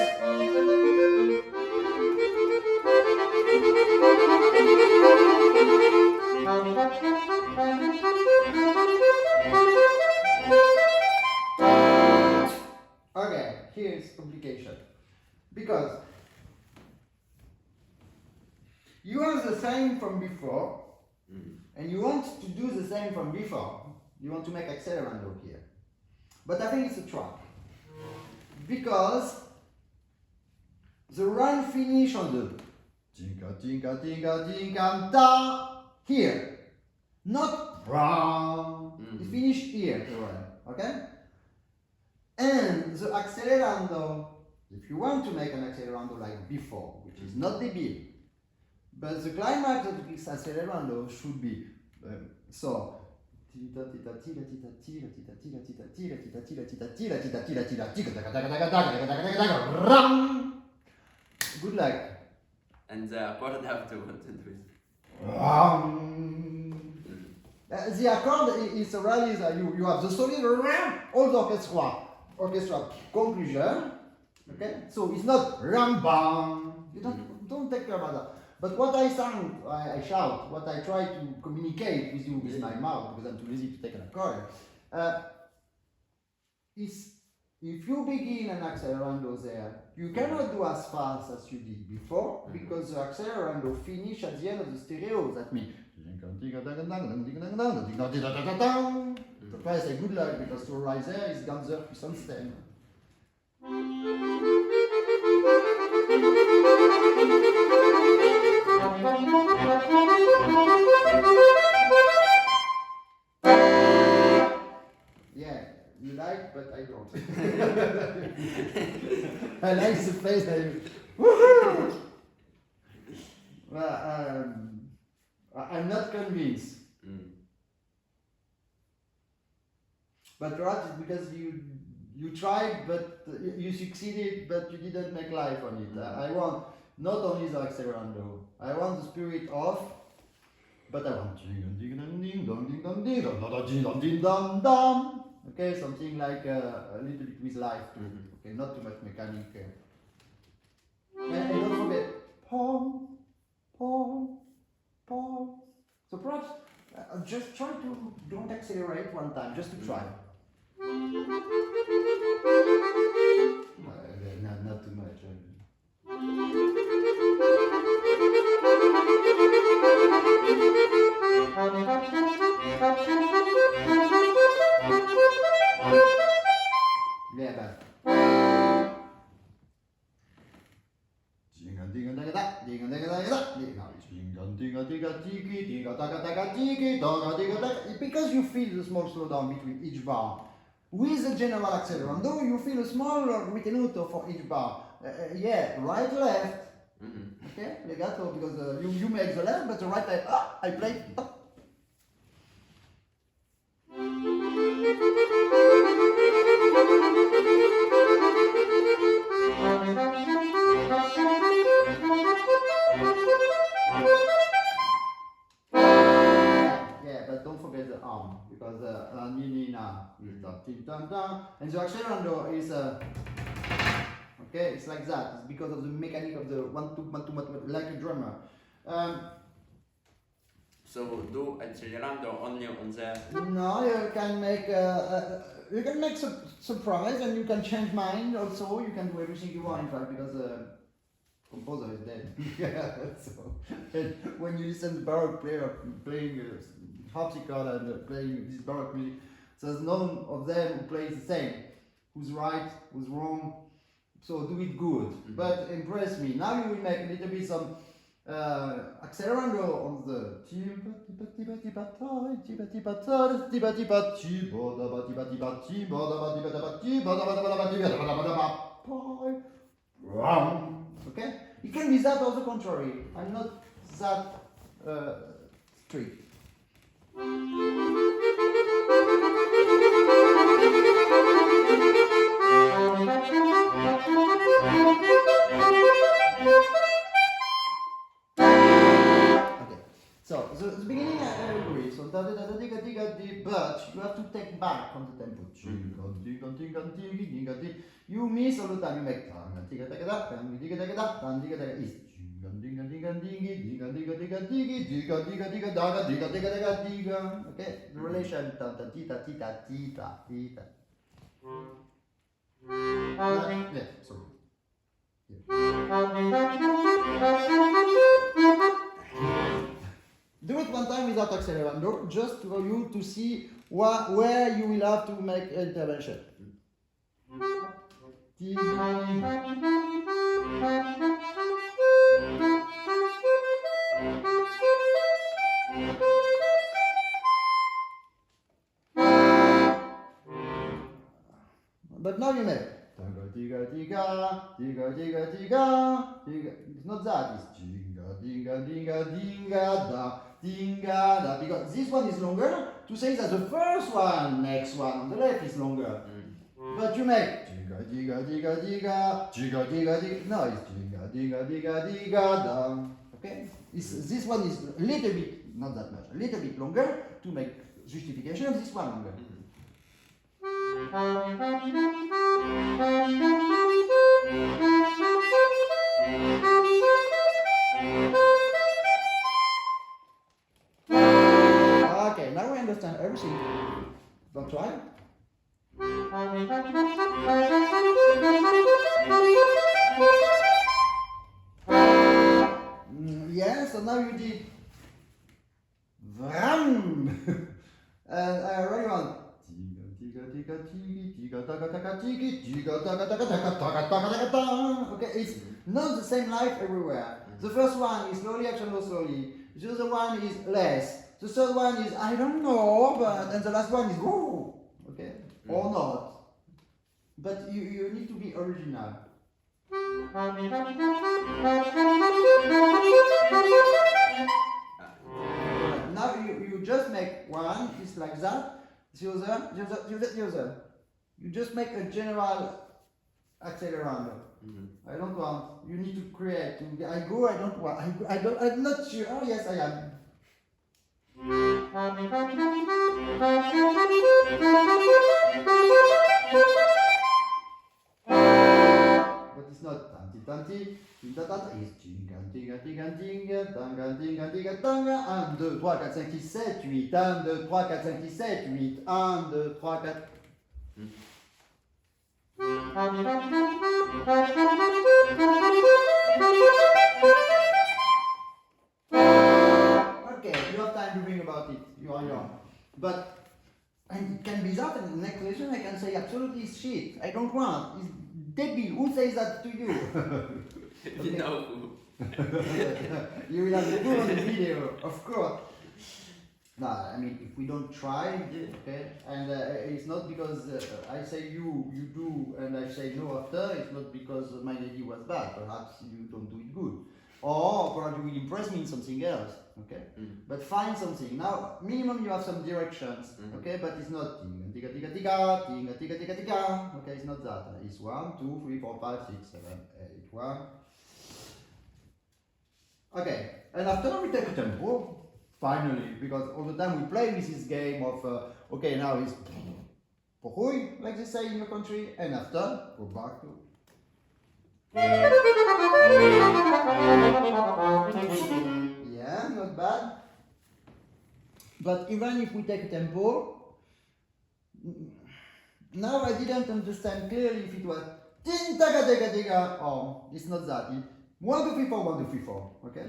Okay, here's complication. Because you have the same from before, and you want to do the same from before. You want to make accelerando here. But I think it's a trap. Because the run finish on the tinka tinka tinka tinka da here. Not wrong. It finish here the run. Okay? And the accelerando, if you want to make an accelerando like before, which is not the beat, but the climax of this accelerando should be so. Good luck. And the accord have to do it. The accord is a rally that you have the solid all the orchestra conclusion. Okay, so it's not ram bam. You don't take care about that. But what I sound, I shout, what I try to communicate with you with my mouth, because I'm too lazy to take an accord, is if you begin an accelerando there, you cannot do as fast as you did before because the accelerando finish at the end of the stereo. That means that's why I say good luck because to rise there is ganzer puissance stem. Yeah, you like, but I don't. I like the place that you. Woohoo! Well, I'm not convinced. But perhaps it's because you tried, but you succeeded, but you didn't make life on it. I want not only the accelerando. I want the spirit off, but I want okay, something like a little bit with life too. Okay, not too much mechanic. And don't forget pom, pom, pom. So perhaps just try to don't accelerate one time, just to try. Not too much. Yeah, but. Because you feel the small slowdown between each bar. With the general accelerando, you feel a small ritenuto for each bar. Yeah, right, left. Okay, legato, because you make the left, but the right, I play. Yeah, but don't forget the arm, because ni-ni-na is da-ti-da-da, and the accelerando is okay, it's like that. It's because of the mechanic of the 1-2, 1-2, like a drummer. So do accelerando only on the. No, you can make surprise, and you can change mind also. You can do everything you want, in fact, because the composer is dead. So, and when you listen to Baroque player playing harpsichord and playing this Baroque music, there's none of them who plays the same. Who's right? Who's wrong? So do it good, but impress me. Now you will make a little bit some accelerando on the okay? It can be that or the contrary. I'm not that strict. So the beginning I agree. So but you have to take back on the tempo. You miss all the time. You make okay, the relation yeah, sorry. Do it one time without accelerando, just for you to see where you will have to make intervention. But now you make. It's not that, it's dinga, because this one is longer to say that the first one, next one on the left is longer. But you make no, it's okay? This one is a little bit, not that much, a little bit longer to make justification of this one longer. Okay, now we understand everything. Don't try. Yeah, so now you did Vram. And I already want okay, it's not the same life everywhere. The first one is slowly, action slowly. The other one is less. The third one is I don't know, but and the last one is whoa. Okay, or not. But you need to be original. Now you just make one, it's like that, the other. You just make a general accelerando. I don't want, you need to create. I go, I don't want, I'm not sure. Oh yes, I am. But it's not tanti tanti, tinta tata, it's tinga tinga tinga tinga, tanga tinga tinga tanga, 1, 2, 3, 4, 5, 6, 7, 8, 1, 2, 3, 4, 5, 6, 7, 8, 1, 2, 3, 4. Okay, you have time to think about it, you are young. But, and it can be that, and the next lesson I can say absolutely shit, I don't want, it's debil, who says that to you? You know who. You will have the proof on the video, of course. No, I mean, if we don't try, okay, and it's not because I say you do, and I say no after, it's not because my lady was bad, perhaps you don't do it good. Or perhaps you will impress me in something else, okay? But find something. Now, minimum you have some directions, okay? But it's not tinga, tika, tika, tika, tinga, tika, tika, tika, okay? It's not that. It's 1, 2, 3, 4, 5, 6, 7, 8, 1. Okay, and after we take a tempo, finally, because all the time we play with this game of, okay, now it's pochuj, like they say in your country, and after, go back to. Yeah, not bad. But even if we take a tempo, now I didn't understand clearly if it was tin taga taga taga, or it's not that. It's 1, 2, 3, 4, 1, 2, 3, 4, okay?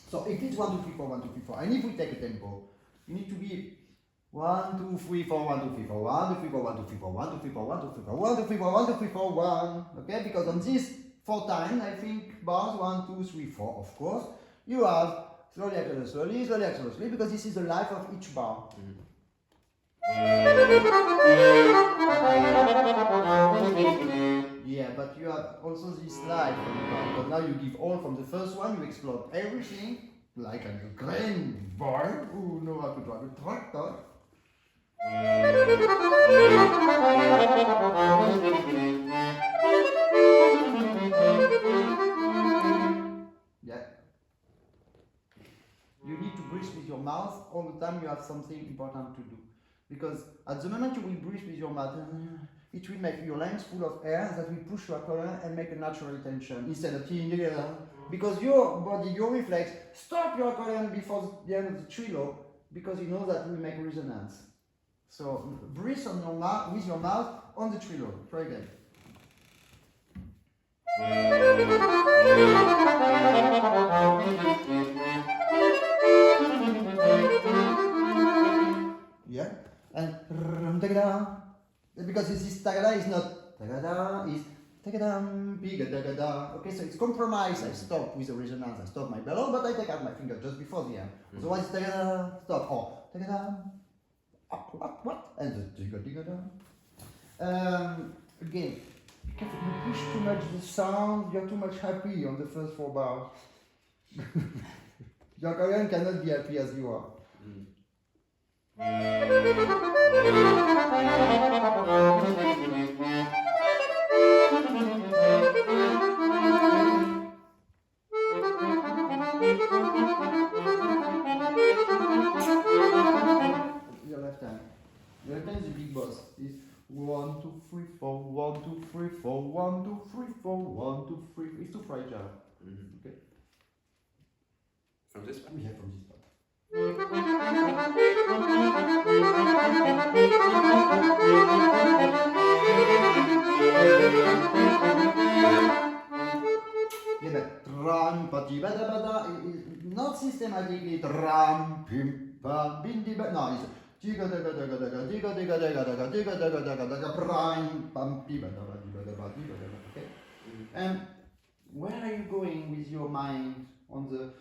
So if it's 1, 2, 3, 4, 1, 2, 3, 4, and if we take a tempo, you need to be 1, 2, 3, 4, 1, 2, 3, 4, 1, 2, 3, 4, 1, 2, 3, 4, 1, 2, 3, 4, 1, 2, 3, 4, 1, 2, 3, 4, 1, 2, 3, 4, 1, okay? Because on this 4 times, I think bars 1, 2, 3, 4, of course, you have slowly, accelerate, slowly, slowly, accelerate, slowly, because this is the life of each bar. Yeah, but you have also this life on the bar. But now you give all from the first one, you explode everything, like a Ukrainian boy who knows how to drive a tractor. Yeah. You need to breathe with your mouth all the time. You have something important to do. Because at the moment you will breathe with your mouth, it will make your lungs full of air that will push your colon and make a natural tension instead of because your body, your reflex, stop your colon before the end of the trilo because you know that will make resonance. So breathe on your mouth with your mouth on the trilo. Try again. Yeah, and because this tagada is not tagada, is tagadam, biga tagada. Okay, so it's compromise. I stop with the resonance. I stop my bellow, but I take out my finger just before the end. Otherwise, it's tagada, stop. Oh, tagada, what? And the tiga tiga. Again, if you push too much the sound, you're too much happy on the first 4 bars. Your Korean cannot be happy as you are. Your left hand. Your left hand is the big boss. It's 1, 2, 3, 4, 1, 2, 3, 4, 1, 2, 3, 4, 1, 2, 3. It's too fragile. Okay. From this one? Yeah, from this part. not systematically ram pim pam bindi ba. No, it's diga daga daga daga diga diga daga daga diga daga daga daga prime pam diba daga diba daga diba daga. Okay. And where are you going with your mind on the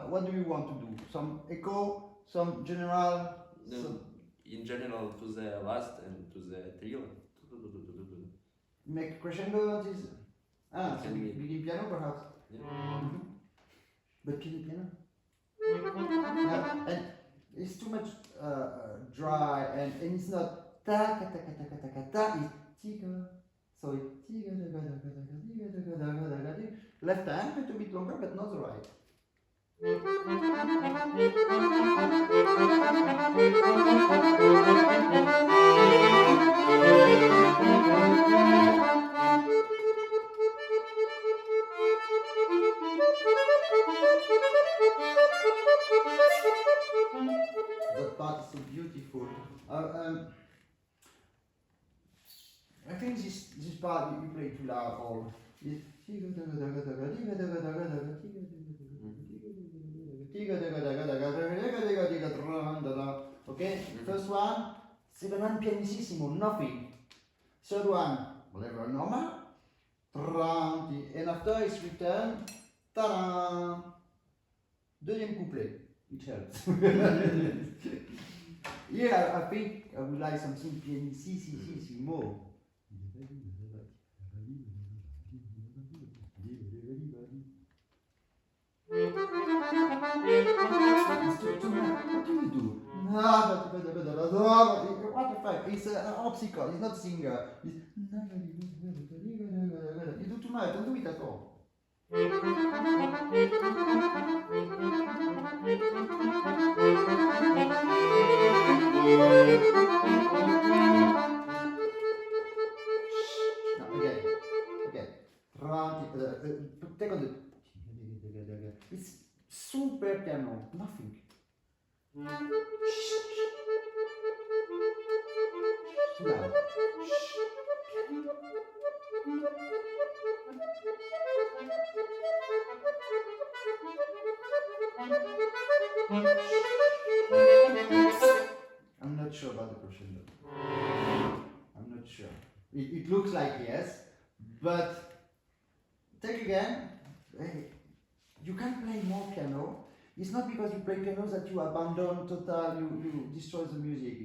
what do you want to do? Some echo, some general? No, Some in general to the last and to the trio. make crescendo? This Can we- begin piano perhaps? Yeah. But piano? And it's too much dry and it's not ta ta ta ta ta ta ta. It's tika. So it's tika daga daga daga tika daga daga daga daga. Left hand a little bit longer, but not the right. That part is so beautiful. I think this part you play too loud or is okay, first one, second one pianissimo, nothing. Third one, level normal, and after it's return, ta-da! Deuxième couplet, it helps. Yeah, I think I would like something pianissimo. What do you do? What the fuck? It's an obstacle, it's not singer. It's you do too much, don't do it at all. No, again. Take on the. It's super piano, nothing. Too loud. I'm not sure about the crescendo. I'm not sure. It looks like yes, but take again. You can play more piano. It's not because you play piano that you abandon total, you destroy the music.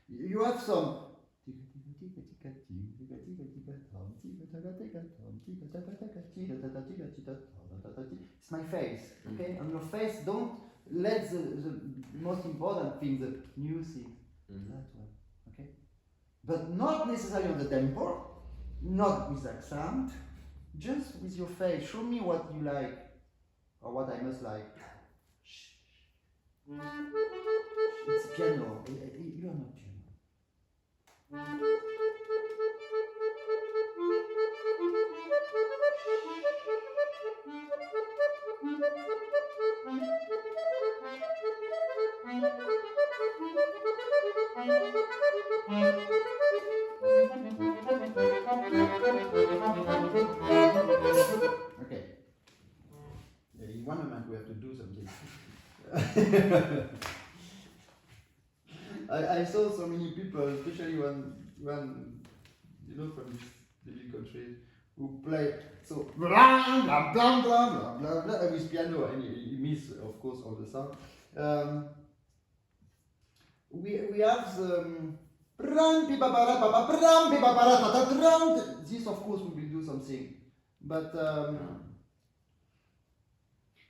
You have some. It's my face, okay? On your face, don't let the most important thing, the music, that one, okay? But not necessarily on the tempo, not with accent, just with your face. Show me what you like, or what I must like. It's piano, you are not piano. Okay. In one moment we have to do something. I saw so many people, especially when you know from this little country, who play so blah blah blah blah blah blah with piano, and you miss of course all the sound. We have the this of course we will do something, but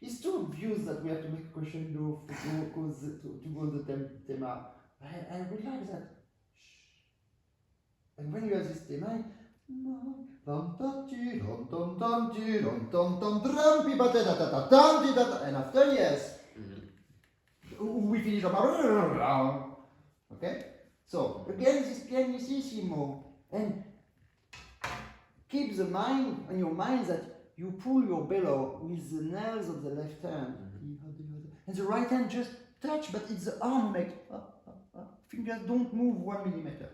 it's too obvious that we have to make a crescendo to go on the thema. I would like that. And when you have this thema, and after yes, we finish up. Okay? So again, this pianissimo, and keep the mind on your mind that you pull your bellow with the nails of the left hand, and the right hand just touch, but it's the arm make. Fingers don't move 1 millimeter.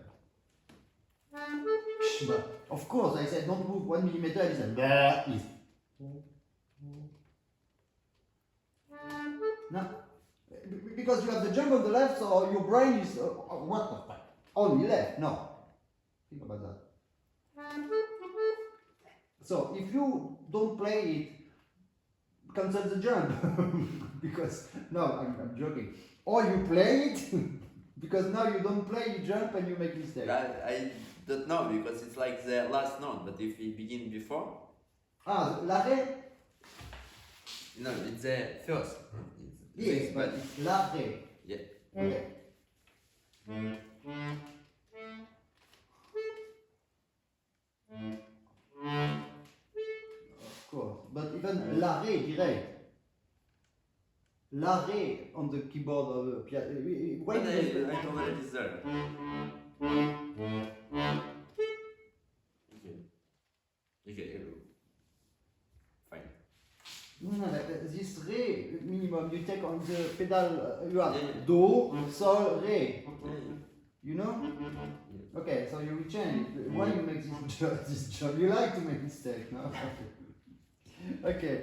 But of course, I said don't move 1 millimeter. He said, No, because you have the jump on the left, so your brain is what the fuck? Only left. No, think about that. So if you don't play it, cancel the jump because no, I'm joking. Or you play it because now you don't play, you jump and you make mistakes. I don't know because it's like the last note, but if we begin before. Ah, la ré. No, it's the first. Yes, but it's la ré. Yeah. Okay. Of course, but even la ré direct. La ré on the keyboard of the piano. Why But do you- I already there. Okay, fine. No, this ré minimum you take on the pedal. You have Yeah. do, sol, ré. Yeah. You know? Okay, so you will change. Why you make this job? This job? You like to make mistakes, no? Okay.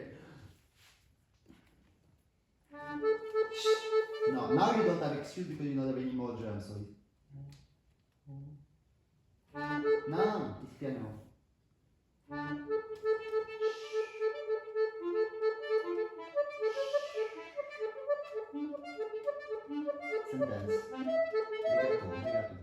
No, now you don't have excuse because you don't have any more drums. So no, it's piano. Sentence. Legato, legato.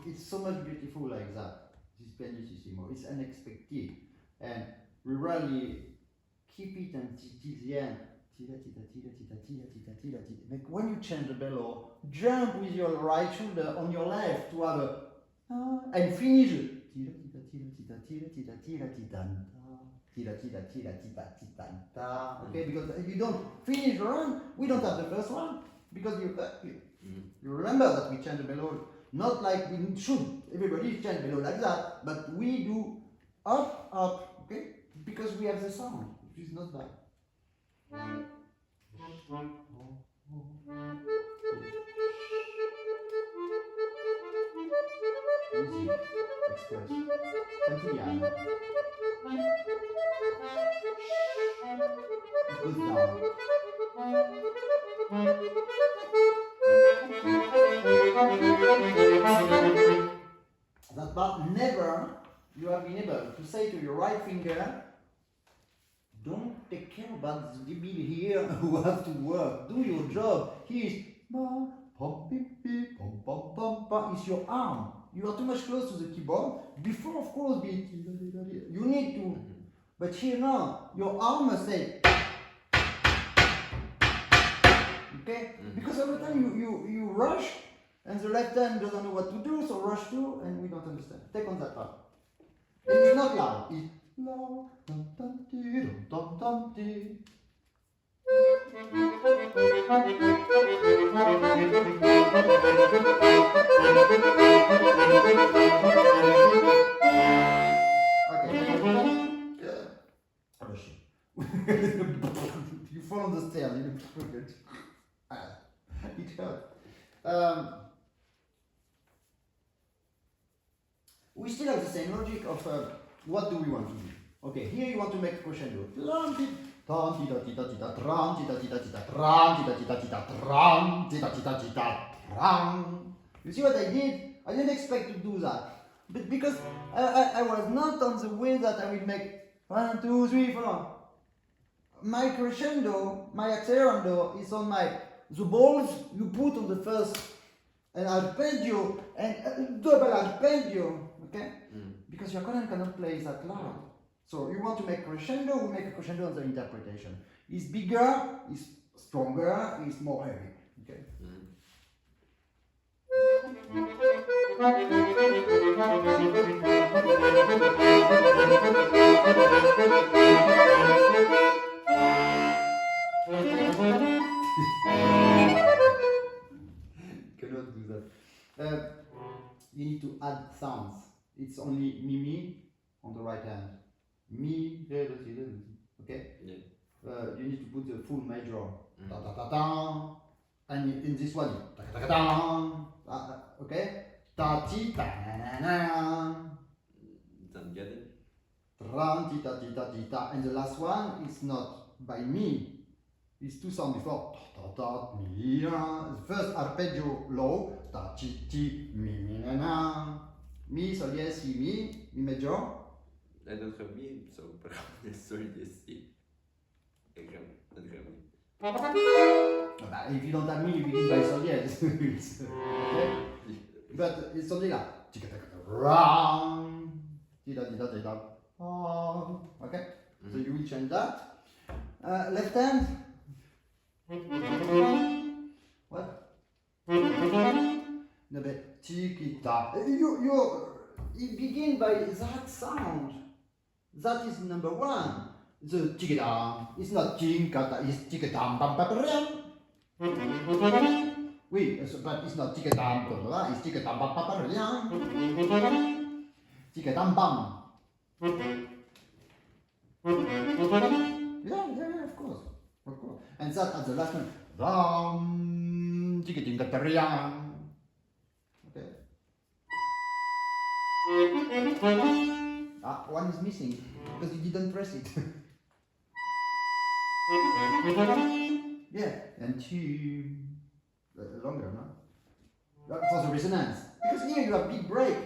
It's so much beautiful like that. This pianissimo. It's unexpected, and we rarely keep it until the end. Like when you change the bellow, jump with your right shoulder on your left to have a and finish it. Okay, because if you don't finish the run, we don't have the first one because you remember that we change the bellow not like we should. Everybody change below like that, but we do up, up, okay? Because we have the sound, which is not bad. Easy, express. Cantillano. It goes down. That part never you have been able to say to your right finger, don't take care about the debil here who have to work. Do your job. He is it's your arm. You are too much close to the keyboard. Before, of course, you need to. But here now, your arm must say. Okay? Because every time you rush, and the left hand doesn't know what to do, so rush too, and we don't understand. Take on that part. And it's not loud. It's loud. Dum, dum, dee, dum, dum, dee. You fall on the stairs, you look it. It hurt. We still have the same logic of what do we want to do. Okay, here you want to make a crescendo. You see what I did? I didn't expect to do that. But because I was not on the way that I will make 1, 2, 3, 4. My crescendo, my accelerando is on the balls you put on the first, and arpeggio and double arpeggio, okay? Because your accordion cannot play that loud. So you want to make crescendo, we make a crescendo on the interpretation. It's bigger, it's stronger, it's more heavy, okay? Cannot do that. You need to add sounds. It's only mi on the right hand. Mi, re, re, re, okay? Yeah. You need to put the full major. Ta ta ta ta. And in this one, ta ta ta ta. Okay? ta ti ta na na. Don't get it? Tran ti ta ti ta ti ta. And the last one is not by me. It's two sounds before. Ta ta ta mi na. The first arpeggio low. Ta ti ti mi na na. Mi sol yes si mi major. I don't have me, so perhaps sorry, yes, si. I don't have me. If you don't have me, you begin by sol yes. Okay? But it's something like ram, okay? So you will change that. Left hand. What? No, but tikita. You begin by that sound. That is number one. The tikita. It's not tinkata. It's tikatam bam bam. Oui, but it's not tikatam bam. It's tikatam bam bam. Tikatam bam. Yeah, of course. And that at the last one. Ram, tikatingatariam. Okay. One is missing because you didn't press it. Yeah, and two longer, no? For the resonance. Because here you have big break.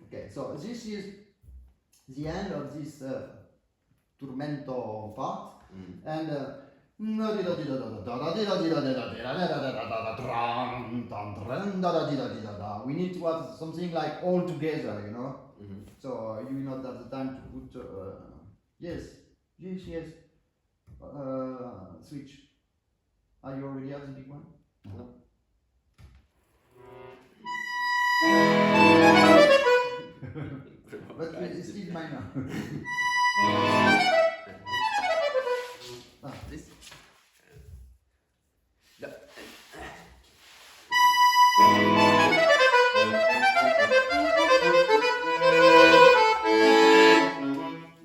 Okay, so this is the end of this turmento part, and we need to have something like all together, you know. So you will not have the time to put yes, switch. Are you already have the big one? No. But it's still minor. This? No.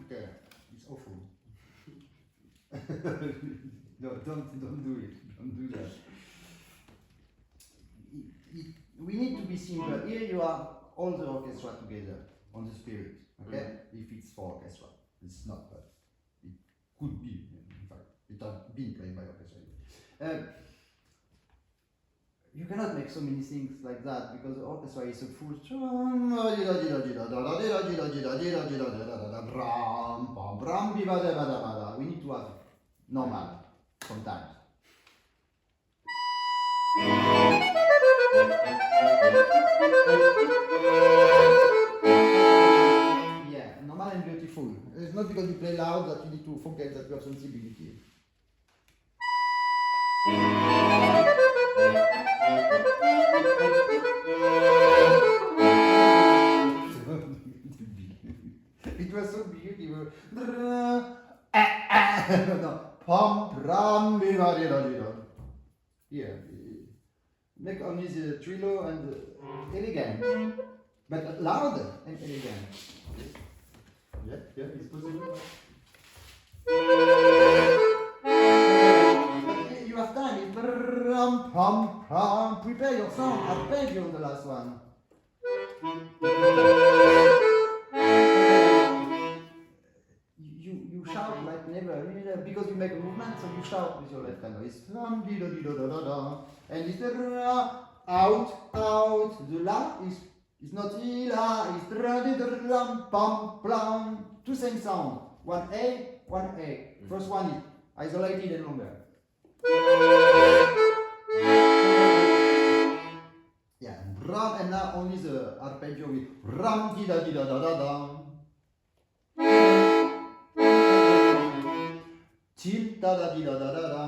Okay, it's awful. No, don't do it. Don't do that. We need to be simple. Here you have all the orchestra together on the spirit. Okay, if it's for orchestra, it's not, but it could be. In fact, it has been played by orchestra. You cannot make so many things like that because the orchestra is a full. We need to have normal sometimes. Yeah, normal and beautiful. It's not because you play loud that you need to forget that you have sensibility. It was so beautiful. No, pom ram yeah. Make only the trillo and elegant, but loud and elegant. Yeah, it's possible. You have time. It's pom pom. Prepare your sound. Arpeggio on the last one. You shout like never, because you make a movement, so you shout with your left hand. It's and it's out. The la is not ila, it's pam plam. Two same sound. One A. First one is isolated and longer. Yeah, and now only the arpeggio with ram di da da. Til da da da.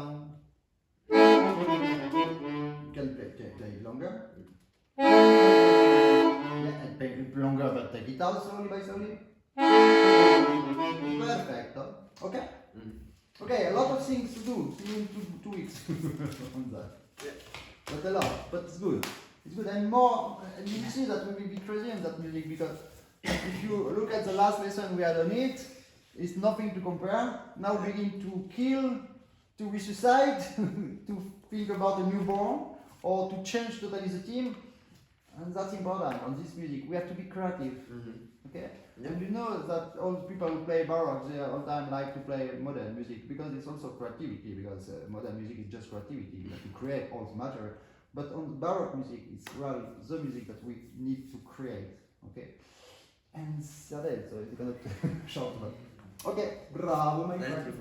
You can play it longer. Yeah, and play it longer, but take it out slowly by slowly. Perfect. Okay. Okay, a lot of things to do. 2 weeks on that. Yeah. But a lot. But it's good. It's good, and more. And you see that we will be crazy in that music because if you look at the last lesson we had on it, it's nothing to compare. Now we begin to kill, to resuscite, to think about a newborn, or to change totally the team. And that's important on this music. We have to be creative. Okay? Yeah. And you know that all the people who play Baroque, they all the time like to play modern music because it's also creativity, because modern music is just creativity. You have to create all the matter. But on Baroque music, it's really the music that we need to create. Okay? And c'est ça, so you cannot shout about. Okay, bravo, my friend.